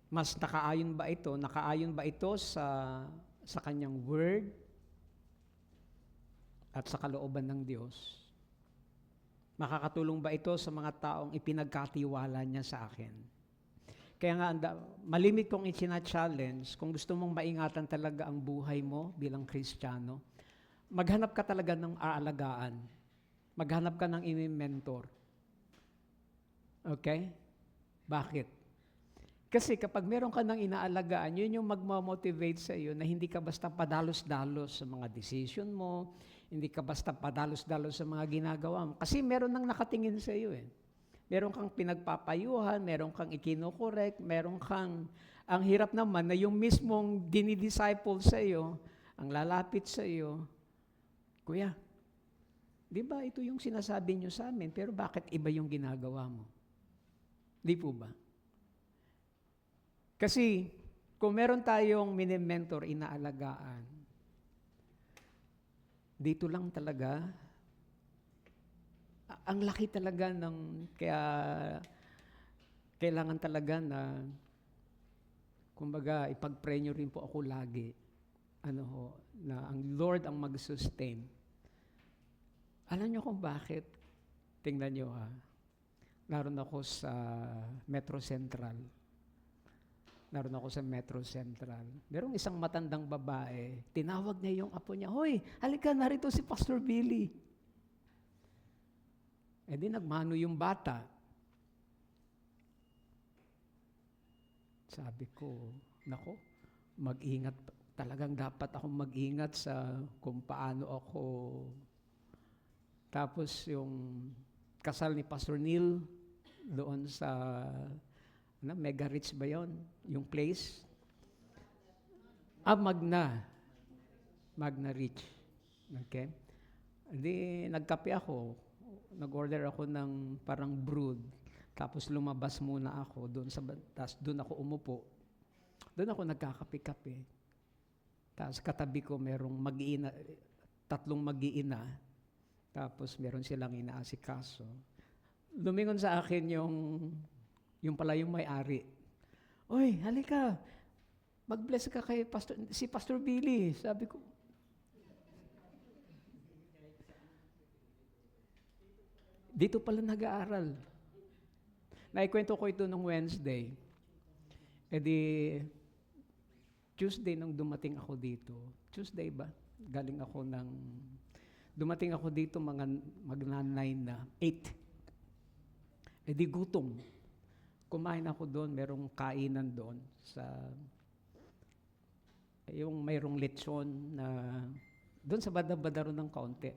Mas nakaayon ba ito sa kanyang word at sa kalooban ng Diyos? Makakatulong ba ito sa mga taong ipinagkatiwala niya sa akin? Kaya nga, malimit kong ichina-challenge, kung gusto mong maingatan talaga ang buhay mo bilang Kristiyano, maghanap ka talaga ng aalagaan. Maghanap ka ng imi-mentor. Okay? Bakit? Kasi kapag meron ka ng inaalagaan, yun yung magmamotivate sa iyo na hindi ka basta padalos-dalos sa mga decision mo, hindi ka basta padalos-dalos sa mga ginagawa mo. Kasi meron nang nakatingin sa iyo eh. Meron kang pinagpapayuhan, meron kang ikinokorek, meron kang, ang hirap naman na yung mismong dinidisciple sa iyo, ang lalapit sa iyo, Kuya, di ba ito yung sinasabi nyo sa amin, pero bakit iba yung ginagawa mo? Di po ba? Kasi kung meron tayong mini-mentor, inaalagaan, dito lang talaga, ang laki talaga ng, kaya kailangan talaga na, kumbaga, ipag-pray nyo rin po ako lagi, na ang Lord ang mag-sustain. Alam nyo kung bakit? Tingnan nyo ha. Naroon ako sa Metro Central. Merong isang matandang babae, tinawag niya yung apo niya, "Hoy, halika, narito si Pastor Billy." Eh di nagmano yung bata. Sabi ko, nako, mag-ingat, talagang dapat akong mag-ingat sa kung paano ako. Tapos yung kasal ni Pastor Neil doon sa Mega Rich ba yun? Yung place? Magna Rich. Okay? Hindi, nagkape ako. Nag-order ako ng parang brood. Tapos lumabas muna ako doon tapos doon ako umupo. Doon ako nagkakape-kape. Tapos katabi ko merong mag-iina, 3 mag-iina. Tapos meron silang inaasikaso. Lumingon sa akin yung pala yung may-ari. "Oy, halika. Mag-bless ka kay si Pastor Billy." Sabi ko. Dito pala nag-aaral. Naikwento ko ito nung Wednesday. E di, Tuesday nung dumating ako dito. Tuesday ba? Dumating ako dito magna-9 na, 8. E di gutom. Kumain ako doon, merong kainan doon yung mayroong lechon na doon sa badabadaro ng kaunti.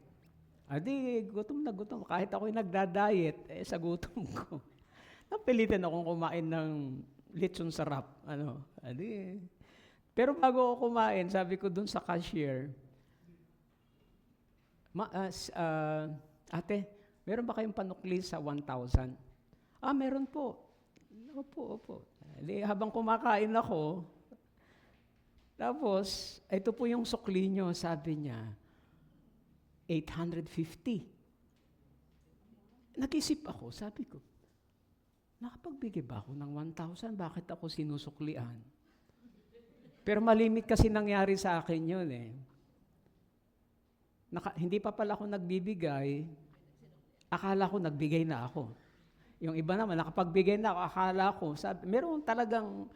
Adi, gutom na gutom. Kahit ako'y nagda-diet, sa gutom ko. Napilitan akong kumain ng lechon sarap. Pero bago ako kumain, sabi ko doon sa cashier, "Ate, meron ba kayong panukli sa 1,000? Meron po. Opo. Habang kumakain ako, tapos, ito po yung sukli nyo, sabi niya, 850. Nag-isip ako, sabi ko, nakapagbigay ba ako ng 1,000? Bakit ako sinusuklian? Pero malimit kasi nangyari sa akin yun eh. Hindi pa pala ako nagbibigay, akala ko nagbigay na ako. Yung iba naman, nakapagbigay na ako, akala ko, meron talagang,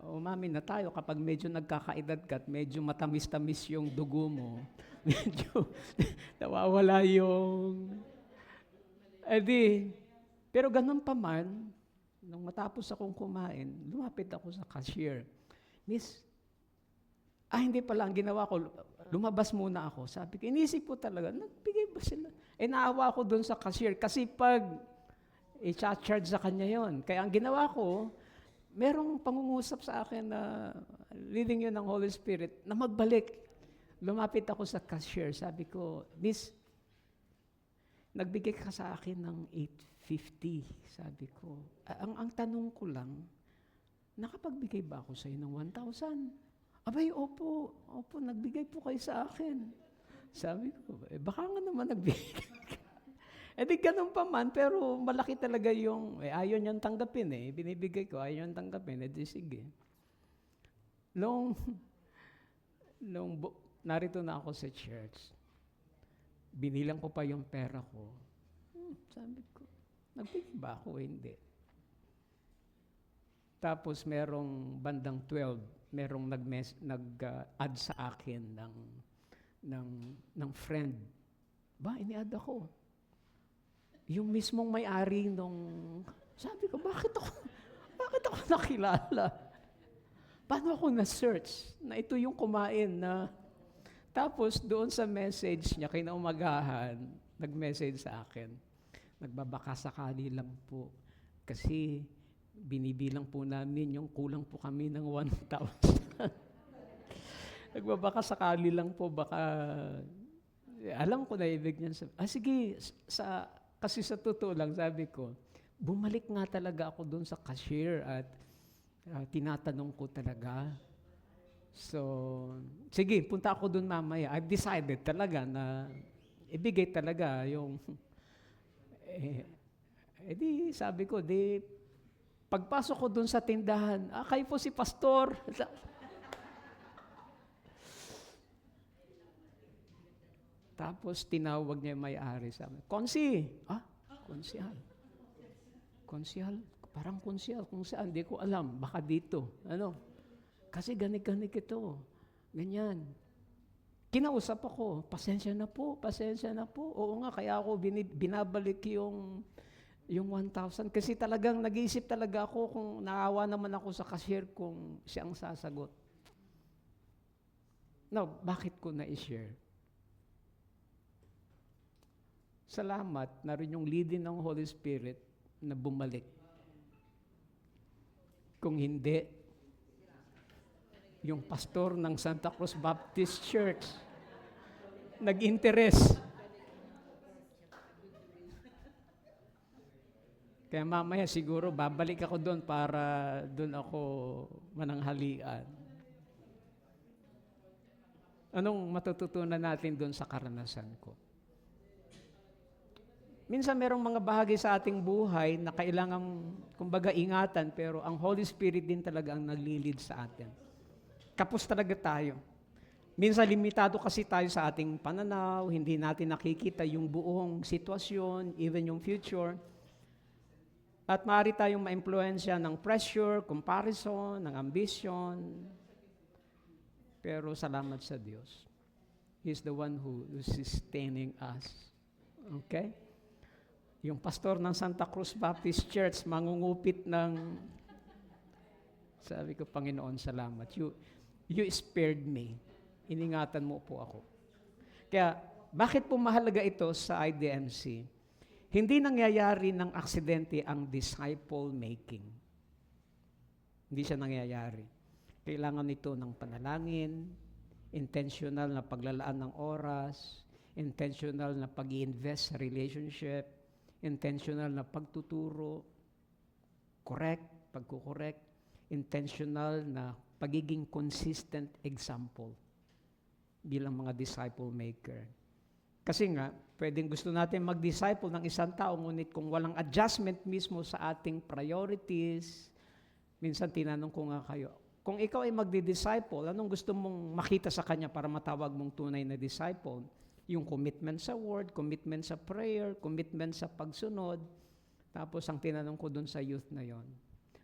umamin na tayo, kapag medyo nagkakaedad ka at medyo matamis-tamis yung dugo mo, medyo nawawala yung, pero ganun pa man, nung matapos akong kumain, lumapit ako sa cashier. "Miss, hindi pala, ang ginawa ko, lumabas muna ako." Sabi ko, inisip ko talaga, nagbigay ba sila? Naawa ako doon sa cashier, kasi pag i-charge sa kanya yon. Kaya ang ginawa ko, merong pangungusap sa akin na leading yun ng Holy Spirit na magbalik. Lumapit ako sa cashier. Sabi ko, "Miss, nagbigay ka sa akin ng 850. Sabi ko, ang tanong ko lang, nakapagbigay ba ako sa iyo ng 1,000? "Abay, opo, nagbigay po kayo sa akin." Sabi ko, baka nga naman nagbigay. Ganun pa man, pero malaki talaga yung, ayaw niyang tanggapin binibigay ko, ayaw niyang tanggapin, sige. Nung narito na ako sa church, binilang ko pa yung pera ko. Sabi ko, nagbigay ba ako? Hindi. Tapos merong bandang 12, merong nag-add sa akin ng friend. Ini-add ako. yung mismong may-ari nung, sabi ko, bakit ako nakilala? Paano ako na-search na ito yung kumain na, tapos doon sa message niya, kinaumagahan, nag-message sa akin, nagbabaka sakali lang po, kasi binibilang po namin yung kulang po kami ng 1,000. Nagbabaka sakali lang po, baka, alam ko na ibig niyan. Sige, kasi sa totoo lang, sabi ko, bumalik nga talaga ako doon sa cashier at tinatanong ko talaga. So, sige, punta ako doon mamaya. I've decided talaga na ibigay talaga yung, di sabi ko, pagpasok ko doon sa tindahan, kayo po si pastor. Tapos tinawag niya yung may-ari sa amin. Konsi! Konsihal. Konsihal? Parang konsihal. Kung saan, di ko alam. Baka dito. Kasi ganik-ganik ito. Ganyan. Kinausap ako, pasensya na po. Oo nga, kaya ako binabalik yung 1,000. Kasi talagang nag-iisip talaga ako kung naawa naman ako sa cashier kung siyang sasagot. Now, bakit ko na-share? Salamat na rin yung leading ng Holy Spirit na bumalik. Kung hindi, yung pastor ng Santa Cruz Baptist Church nag-interest. Kaya mamaya siguro babalik ako doon para doon ako mananghalian. Anong matututunan natin doon sa karanasan ko? Minsan merong mga bahagi sa ating buhay na kailangan, kumbaga, ingatan, pero ang Holy Spirit din talaga ang naglilid sa atin. Kapos talaga tayo. Minsan limitado kasi tayo sa ating pananaw, hindi natin nakikita yung buong sitwasyon, even yung future. At maaari tayong ma-impluensya ng pressure, comparison, ng ambition. Pero salamat sa Diyos. He's the one who is sustaining us. Okay? Yung pastor ng Santa Cruz Baptist Church, mangungupit ng, sabi ko, Panginoon, salamat. You spared me. Iningatan mo po ako. Kaya, bakit po mahalaga ito sa IDMC? Hindi nangyayari ng aksidente ang disciple making. Hindi siya nangyayari. Kailangan ito ng panalangin, intentional na paglalaan ng oras, intentional na pag-i-invest sa relationship, intentional na pagtuturo, pagkukorek, intentional na pagiging consistent example bilang mga disciple maker. Kasi nga, pwedeng gusto natin mag-disciple ng isang tao, ngunit kung walang adjustment mismo sa ating priorities, minsan tinanong ko nga kayo, kung ikaw ay magdi-disciple, anong gusto mong makita sa kanya para matawag mong tunay na disciple? Yung commitment sa word, commitment sa prayer, commitment sa pagsunod. Tapos ang tinanong ko dun sa youth na yon,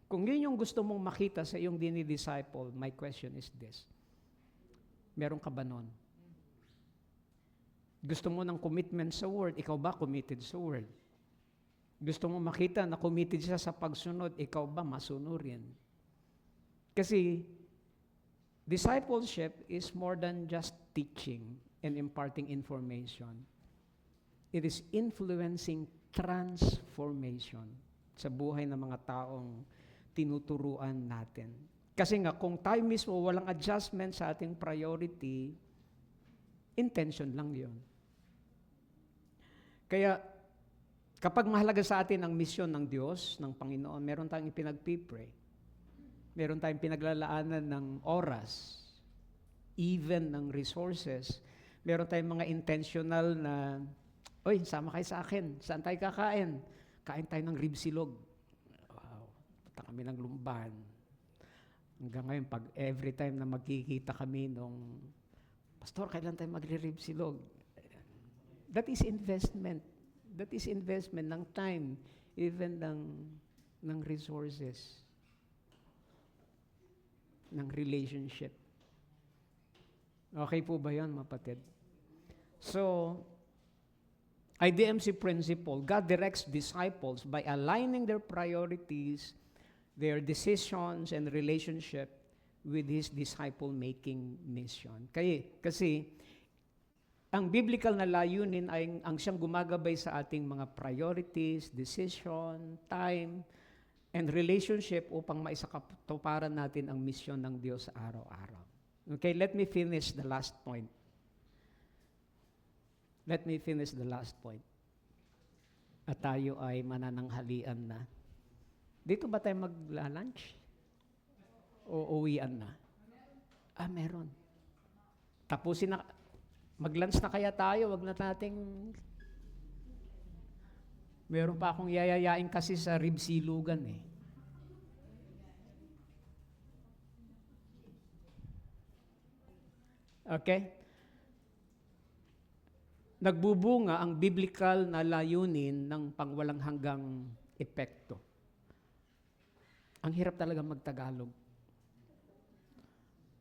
kung yun yung gusto mong makita sa iyong dinidisciple, my question is this, meron ka ba nun? Gusto mo ng commitment sa word, ikaw ba committed sa word? Gusto mo makita na committed siya sa pagsunod, ikaw ba masunurin? Kasi discipleship is more than just teaching and imparting information. It is influencing transformation sa buhay ng mga taong tinuturuan natin. Kasi nga, kung tayo mismo walang adjustment sa ating priority, intention lang yon. Kaya, kapag mahalaga sa atin ang misyon ng Diyos, ng Panginoon, meron tayong ipinagpipray. Meron tayong pinaglalaanan ng oras, even ng resources. Meron tayong mga intentional na, oy, sama kayo sa akin. Saan tayo kakain? Kain tayo ng ribsilog. Wow, punta kami ng Lumban. Hanggang ngayon, pag every time na magkikita kami nung, Pastor, kailan tayo magre-ribsilog? That is investment. That is investment ng time, even ng resources, ng relationship. Okay po ba yan, mapatid? So, IDMC principle, God directs disciples by aligning their priorities, their decisions, and relationship with His disciple-making mission. Kasi ang biblical na layunin ay ang siyang gumagabay sa ating mga priorities, decision, time, and relationship upang maisakatuparan natin ang misyon ng Diyos sa araw-araw. Okay, let me finish the last point. Let me finish the last point. At tayo ay manananghalian na. Dito ba tayo magla-lunch? O uwian na? Meron. Tapusin na, mag-lunch na kaya tayo, wag na nating, meron pa akong yayayain kasi sa Ribsilugan eh. Okay? Nagbubunga ang biblical na layunin ng pangwalang hanggang epekto. Ang hirap talaga magtagalog.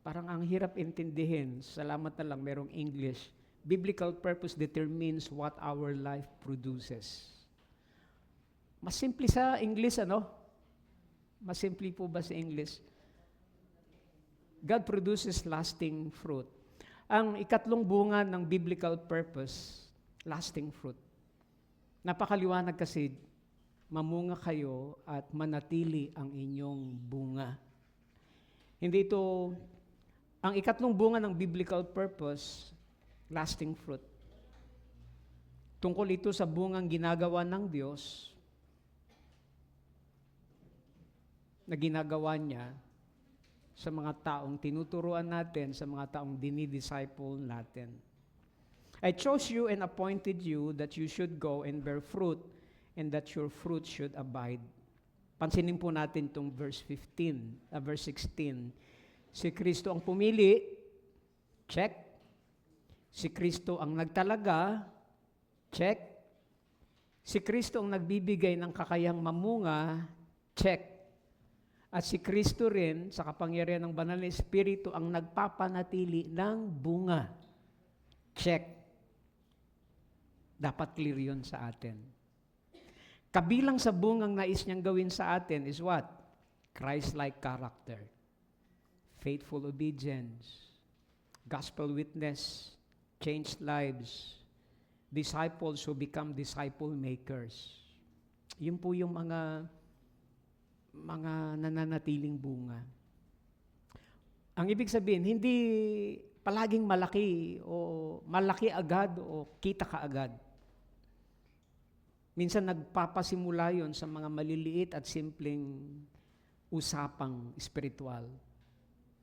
Parang ang hirap intindihin. Salamat na lang merong English. Biblical purpose determines what our life produces. Mas simple sa English, ano? Mas simple po ba sa English? God produces lasting fruit. Ang ikatlong bunga ng biblical purpose, lasting fruit. Napakaliwanag kasi, mamunga kayo at manatili ang inyong bunga. Hindi ito, ang ikatlong bunga ng biblical purpose, lasting fruit. Tungkol ito sa bungang ginagawa ng Diyos, na ginagawa niya sa mga taong tinuturuan natin, sa mga taong dinidisciple natin. I chose you and appointed you that you should go and bear fruit and that your fruit should abide. Pansinin po natin itong verse 16. Si Kristo ang pumili, check. Si Kristo ang nagtalaga, check. Si Kristo ang nagbibigay ng kakayahang mamunga, check. At si Kristo rin, sa kapangyarihan ng Banal na Espiritu, ang nagpapanatili ng bunga. Check. Dapat clear yun sa atin. Kabilang sa bungang nais niyang gawin sa atin is what? Christ-like character. Faithful obedience. Gospel witness. Changed lives. Disciples who become disciple makers. Yun po yung mga nananatiling bunga. Ang ibig sabihin, hindi palaging malaki o malaki agad o kita ka agad. Minsan nagpapasimula yon sa mga maliliit at simpleng usapang espiritual.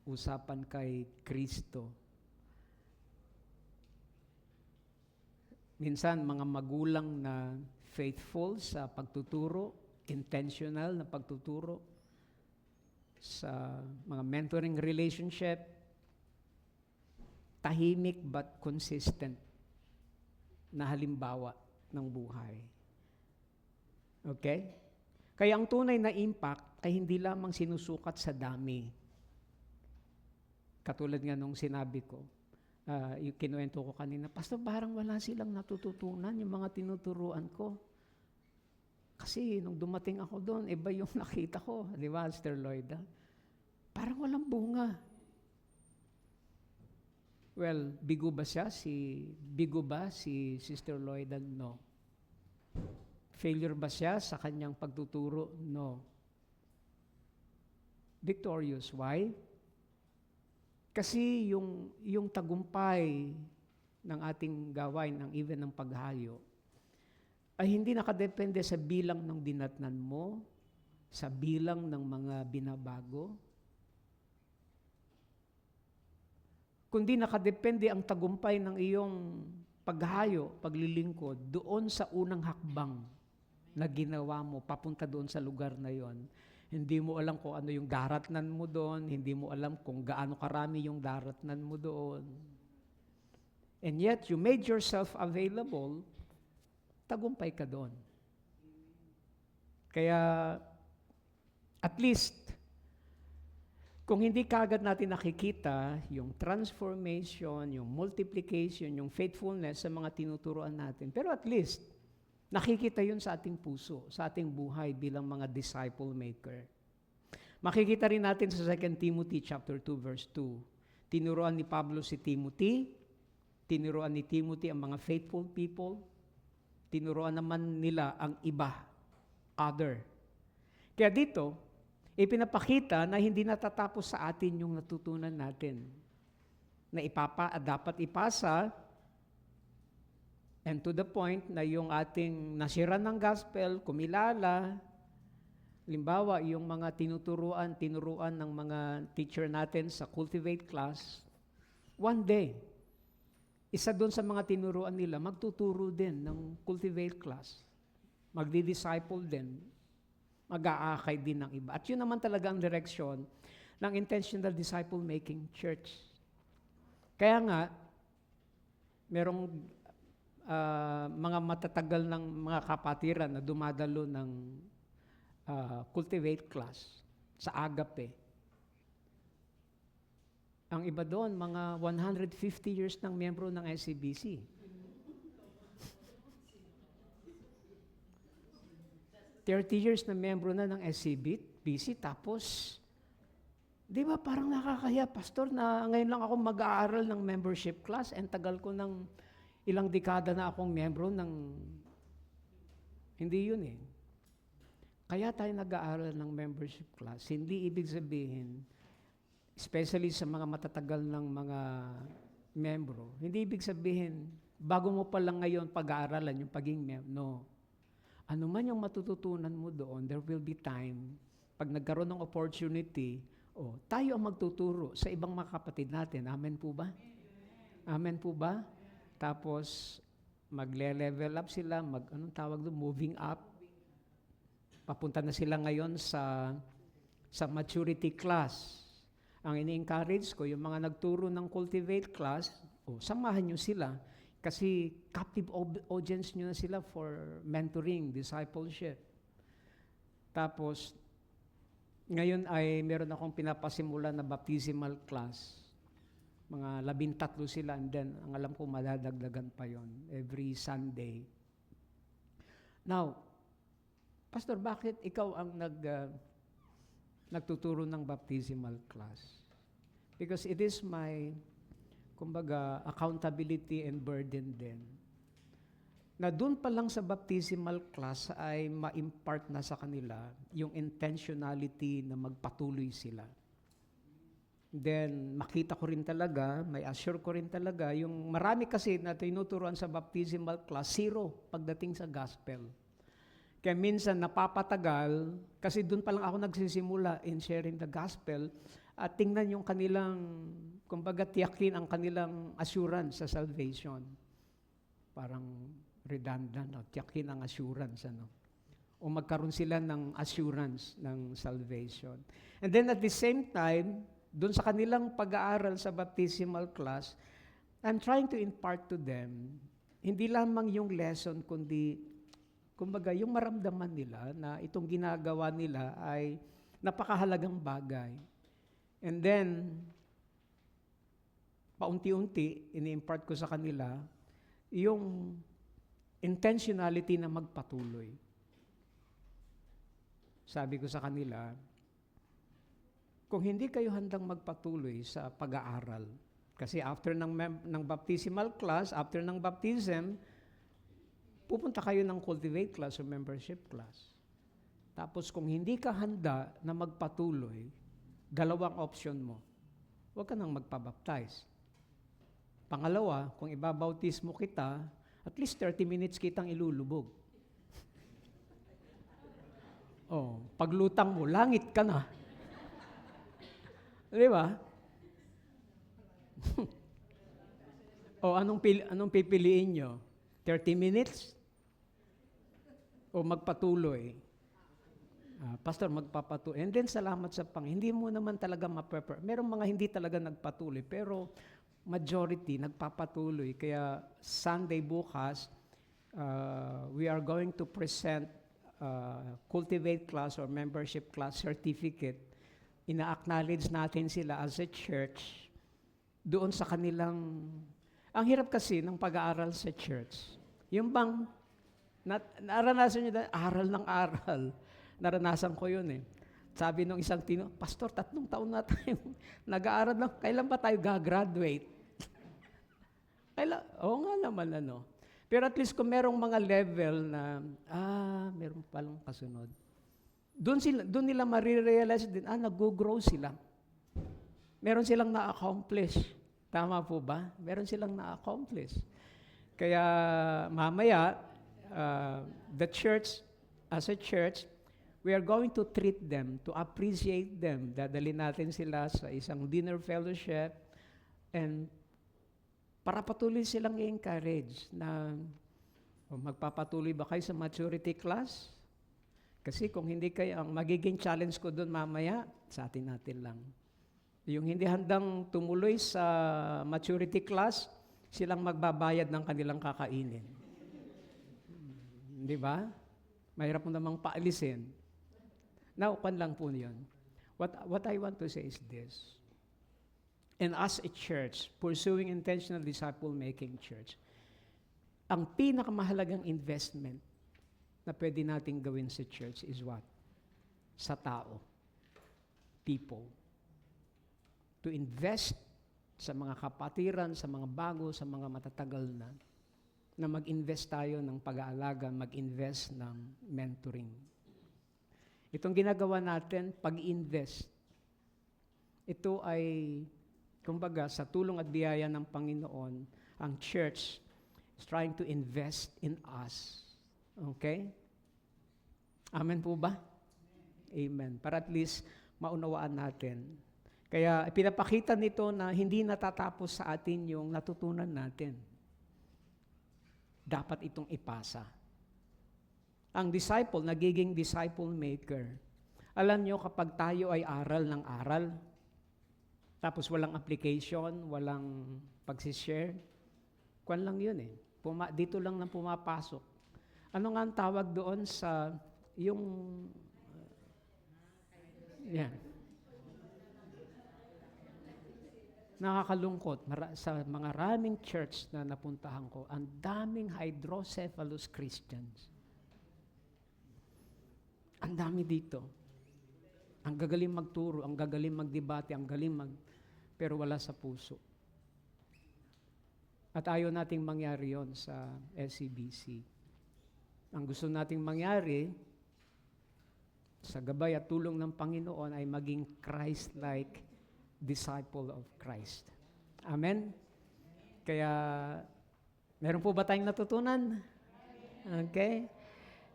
Usapan kay Kristo. Minsan mga magulang na faithful sa pagtuturo, intentional na pagtuturo sa mga mentoring relationship, tahimik but consistent na halimbawa ng buhay. Okay? Kaya ang tunay na impact ay hindi lamang sinusukat sa dami. Katulad nga nung sinabi ko, yung kinuwento ko kanina, Pastor, parang wala silang natututunan yung mga tinuturuan ko. Kasi nung dumating ako doon, iba yung nakita ko. Di ba, Sister Lloyda? Parang walang bunga. Well, bigo ba si Sister Lloyda? No. Failure ba siya sa kanyang pagtuturo? No. Victorious. Why? Kasi yung tagumpay ng ating gawain, even ng paghayo, ay hindi nakadepende sa bilang ng dinatnan mo, sa bilang ng mga binabago, kundi nakadepende ang tagumpay ng iyong paghayo, paglilingkod, doon sa unang hakbang na ginawa mo, papunta doon sa lugar na yon. Hindi mo alam kung ano yung daratnan mo doon, hindi mo alam kung gaano karami yung daratnan mo doon. And yet, you made yourself available, tagumpay ka doon. Kaya, at least, kung hindi kaagad natin nakikita yung transformation, yung multiplication, yung faithfulness sa mga tinuturuan natin, pero at least, nakikita yun sa ating puso, sa ating buhay bilang mga disciple maker. Makikita rin natin sa 2 Timothy chapter 2 verse 2. Tinuruan ni Pablo si Timothy, tinuruan ni Timothy ang mga faithful people, tinuruan naman nila ang iba, other. Kaya dito, ipinapakita na hindi natatapos sa atin yung natutunan natin. Na dapat ipasa, and to the point na yung ating nasira ng gospel, kumilala, limbawa, yung mga tinuruan ng mga teacher natin sa Cultivate class, one day, isa doon sa mga tinuruan nila, magtuturo din ng Cultivate class. Magdi-disciple din. Mag-aakay din ng iba. At yun naman talaga ang direksyon ng intentional disciple-making church. Kaya nga, merong mga matatagal ng mga kapatiran na dumadalo ng Cultivate class sa Agape. Ang iba doon, mga 150 years ng miyembro ng SCBC. Years na miyembro na ng SCBC, tapos, di ba parang nakakaya, Pastor, na ngayon lang ako mag-aaral ng membership class and tagal ko ng ilang dekada na akong miyembro ng... Hindi yun eh. Kaya tayo nag-aaral ng membership class. Hindi ibig sabihin, especially sa mga matatagal ng mga membro, hindi ibig sabihin, bago mo pa lang ngayon pag-aaralan yung pagiging membro. No. Ano man yung matututunan mo doon, there will be time, pag nagkaroon ng opportunity, tayo ang magtuturo sa ibang mga kapatid natin. Amen po ba? Amen po ba? Tapos, magle-level up sila, anong tawag doon? Moving up. Papunta na sila ngayon sa maturity class. Ang ini-encourage ko, yung mga nagturo ng Cultivate class, samahan nyo sila. Kasi captive audience nyo na sila for mentoring, discipleship. Tapos, ngayon ay meron akong pinapasimula na baptismal class. Mga 13 sila, and then, ang alam ko, madadagdagan pa yon every Sunday. Now, Pastor, bakit ikaw ang nagtuturo ng baptismal class? Because it is my, kumbaga, accountability and burden din. Na doon pa lang sa baptismal class ay ma-impart na sa kanila yung intentionality na magpatuloy sila. Then, makita ko rin talaga, may assure ko rin talaga, yung marami kasi na tinuturuan sa baptismal class, 0 pagdating sa gospel. Kaya minsan napapatagal, kasi doon pa lang ako nagsisimula in sharing the gospel, at tingnan yung kanilang, kumbaga tiyakin ang kanilang assurance sa salvation. Parang redundant, tiyakin ang assurance. O magkaroon sila ng assurance ng salvation. And then at the same time, doon sa kanilang pag-aaral sa baptismal class, I'm trying to impart to them, hindi lamang yung lesson, kundi kumbaga, yung maramdaman nila na itong ginagawa nila ay napakahalagang bagay. And then, paunti-unti, ini-impart ko sa kanila yung intentionality na magpatuloy. Sabi ko sa kanila, kung hindi kayo handang magpatuloy sa pag-aaral, kasi after ng baptismal class, after ng baptism, pupunta kayo ng Cultivate class o membership class. Tapos kung hindi ka handa na magpatuloy, dalawang option mo. Huwag ka nang magpabaptize. Pangalawa, kung ibabautismo kita, at least 30 minutes kitang ilulubog. Paglutang mo, langit ka na. Di ba? Anong pipiliin nyo? 30 minutes? O magpatuloy? Pastor, magpapatuloy. And then, salamat sa Hindi mo naman talaga ma-prepare. Merong mga hindi talaga nagpatuloy, pero majority nagpapatuloy. Kaya Sunday bukas, we are going to present Cultivate class or membership class certificate ina-acknowledge natin sila as a church doon sa kanilang... Ang hirap kasi ng pag-aaral sa church. Yung bang naranasan nyo aral ng aral. Naranasan ko yun eh. Sabi nung isang Pastor, 3 taon na tayo nag-aaral lang. Kailan ba tayo gagraduate? Oo nga naman ano. Pero at least kung merong mga level na, meron palang kasunod. Doon nila marirealize din, nag-grow sila. Meron silang na-accomplish. Tama po ba? Meron silang na-accomplish. Kaya mamaya, the church, as a church, we are going to treat them, to appreciate them. Dadalhin natin sila sa isang dinner fellowship and para patuloy silang i-encourage na magpapatuloy ba kayo sa maturity class? Kasi kung hindi kayo, ang magiging challenge ko doon mamaya, sa atin lang. Yung hindi handang tumuloy sa maturity class, silang magbabayad ng kanilang kakainin. Di ba? Mahirap mo namang paalisin. Now, pan lang po yun. What I want to say is this. And as a church, pursuing intentional disciple-making church, ang pinakamahalagang investment na pwede nating gawin sa church is what? Sa tao. People. To invest sa mga kapatiran, sa mga bago, sa mga matatagal na mag-invest tayo ng pag-aalaga, mag-invest ng mentoring. Itong ginagawa natin, pag-invest, ito ay, kumbaga, sa tulong at biyaya ng Panginoon, ang church is trying to invest in us. Okay? Amen po ba? Amen. Para at least maunawaan natin. Kaya pinapakita nito na hindi natatapos sa atin yung natutunan natin. Dapat itong ipasa. Ang disciple, nagiging disciple maker. Alam nyo, kapag tayo ay aral ng aral, tapos walang application, walang pagsishare, kwan lang yun eh. Dito lang nang pumapasok. Ano nga ang tawag doon sa yung... yan. Nakakalungkot. Sa mga raming church na napuntahan ko, ang daming hydrocephalus Christians. Ang dami dito. Ang gagaling magturo, ang gagaling magdebate, ang galing pero wala sa puso. At ayaw nating mangyari yon sa SCBC. Ang gusto nating mangyari, sa gabay at tulong ng Panginoon, ay maging Christ-like disciple of Christ. Amen? Kaya, meron po ba tayong natutunan? Okay?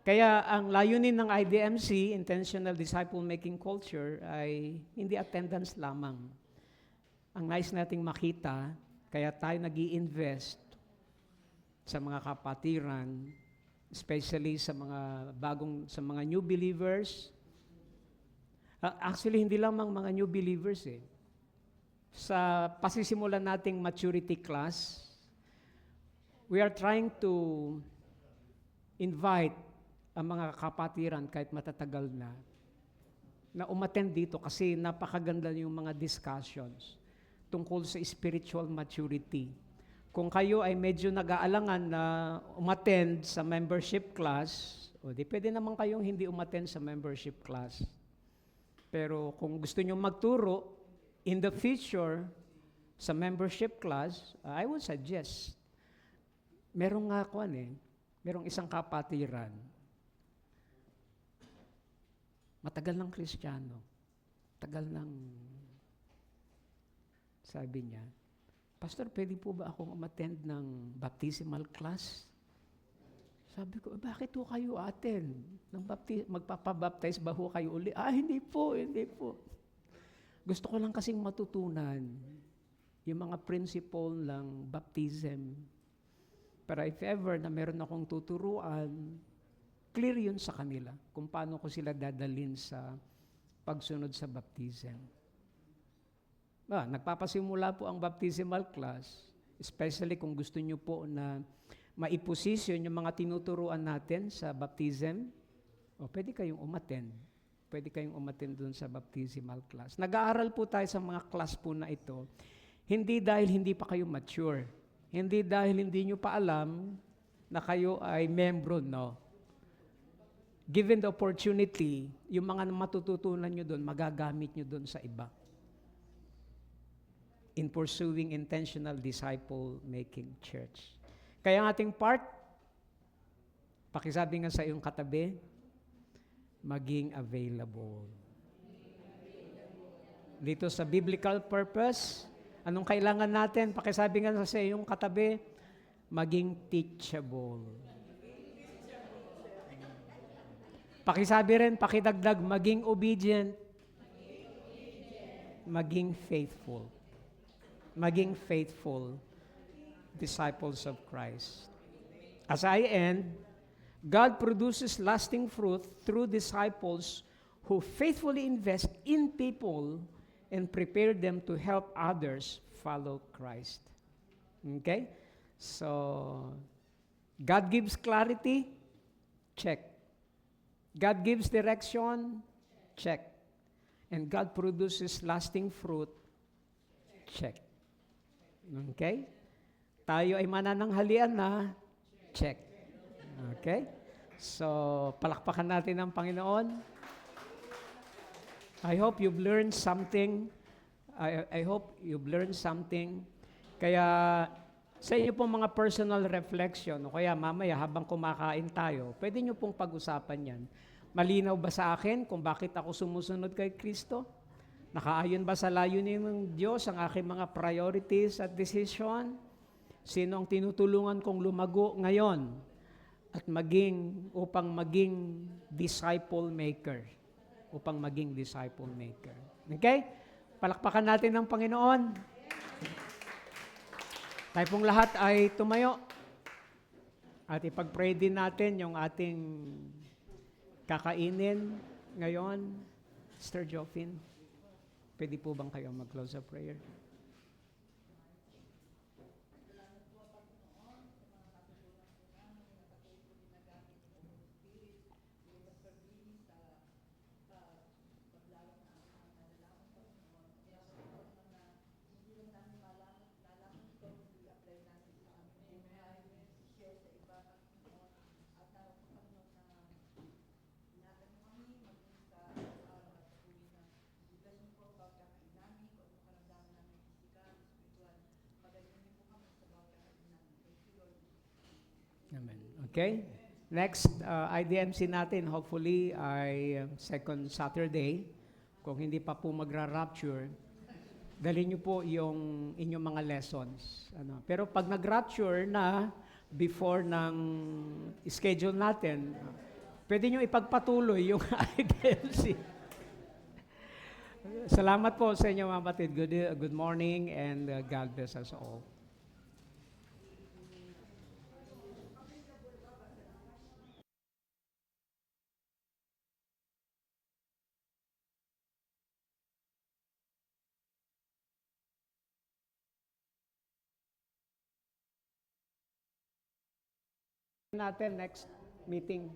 Kaya ang layunin ng IDMC, Intentional Disciple-Making Culture, ay hindi attendance lamang. Ang nais nating makita, kaya tayo nag-i-invest sa mga kapatiran, especially sa mga new believers. Actually, hindi lamang mga new believers eh. Sa pasisimulan nating maturity class, we are trying to invite ang mga kapatiran kahit matatagal na umattend dito kasi napakaganda yung mga discussions tungkol sa spiritual maturity. Kung kayo ay medyo nag-aalangan na umattend sa membership class, pwede naman kayong hindi umattend sa membership class. Pero kung gusto nyo magturo, in the future, sa membership class, I would suggest, merong isang kapatiran, matagal ng Kristiyano, sabi niya, Pastor, pwede po ba akong umattend ng baptismal class? Sabi ko, bakit ho kayo attend? Magpapabaptize ba ho kayo uli? Hindi po. Gusto ko lang kasing matutunan yung mga principle ng baptism. Pero if ever na meron akong tuturuan, clear yun sa kanila kung paano ko sila dadalhin sa pagsunod sa baptism. Nagpapasimula po ang baptismal class, especially kung gusto nyo po na maiposisyon yung mga tinuturuan natin sa baptism, pwede kayong umattend. pwede kayong umattend dun sa baptismal class. Nag-aaral po tayo sa mga class po na ito, hindi dahil hindi pa kayo mature, hindi dahil hindi nyo pa alam na kayo ay membro, no. Given the opportunity, yung mga matututunan nyo doon, magagamit nyo doon sa iba. In pursuing intentional disciple-making church. Kaya ang ating part, pakisabi nga sa iyong katabi, maging available. Dito sa biblical purpose, anong kailangan natin? Pakisabi nga sa iyong katabi, maging teachable. Pakisabi rin, pakidagdag, maging obedient, maging faithful. Maging faithful disciples of Christ. As I end, God produces lasting fruit through disciples who faithfully invest in people and prepare them to help others follow Christ. Okay? So, God gives clarity, check. God gives direction, check. And God produces lasting fruit, check. Okay? Tayo ay manananghalian na, check. Okay? So, palakpakan natin ang Panginoon. I hope you've learned something. I hope you've learned something. Kaya, sa inyo pong mga personal reflection, o kaya mamaya habang kumakain tayo, pwede nyo pong pag-usapan yan. Malinaw ba sa akin kung bakit ako sumusunod kay Kristo? Nakaayon ba sa layunin ng Diyos ang aking mga priorities at decision? Sino ang tinutulungan kong lumago ngayon at upang maging disciple maker? Upang maging disciple maker. Okay? Palakpakan natin ng Panginoon. Tayo pong lahat ay tumayo at ipag-pray din natin yung ating kakainin ngayon. Sister Jofin, pwede po bang kayo mag-close of prayer? Amen. Okay? Next, IDMC natin, hopefully, ay second Saturday. Kung hindi pa po magra-rapture, dalhin niyo po yung inyong mga lessons. Pero pag nag-rapture na, before ng schedule natin, pwede niyo ipagpatuloy yung IDMC. Salamat po sa inyo mga kapatid. Good morning and God bless us all. Natin next meeting.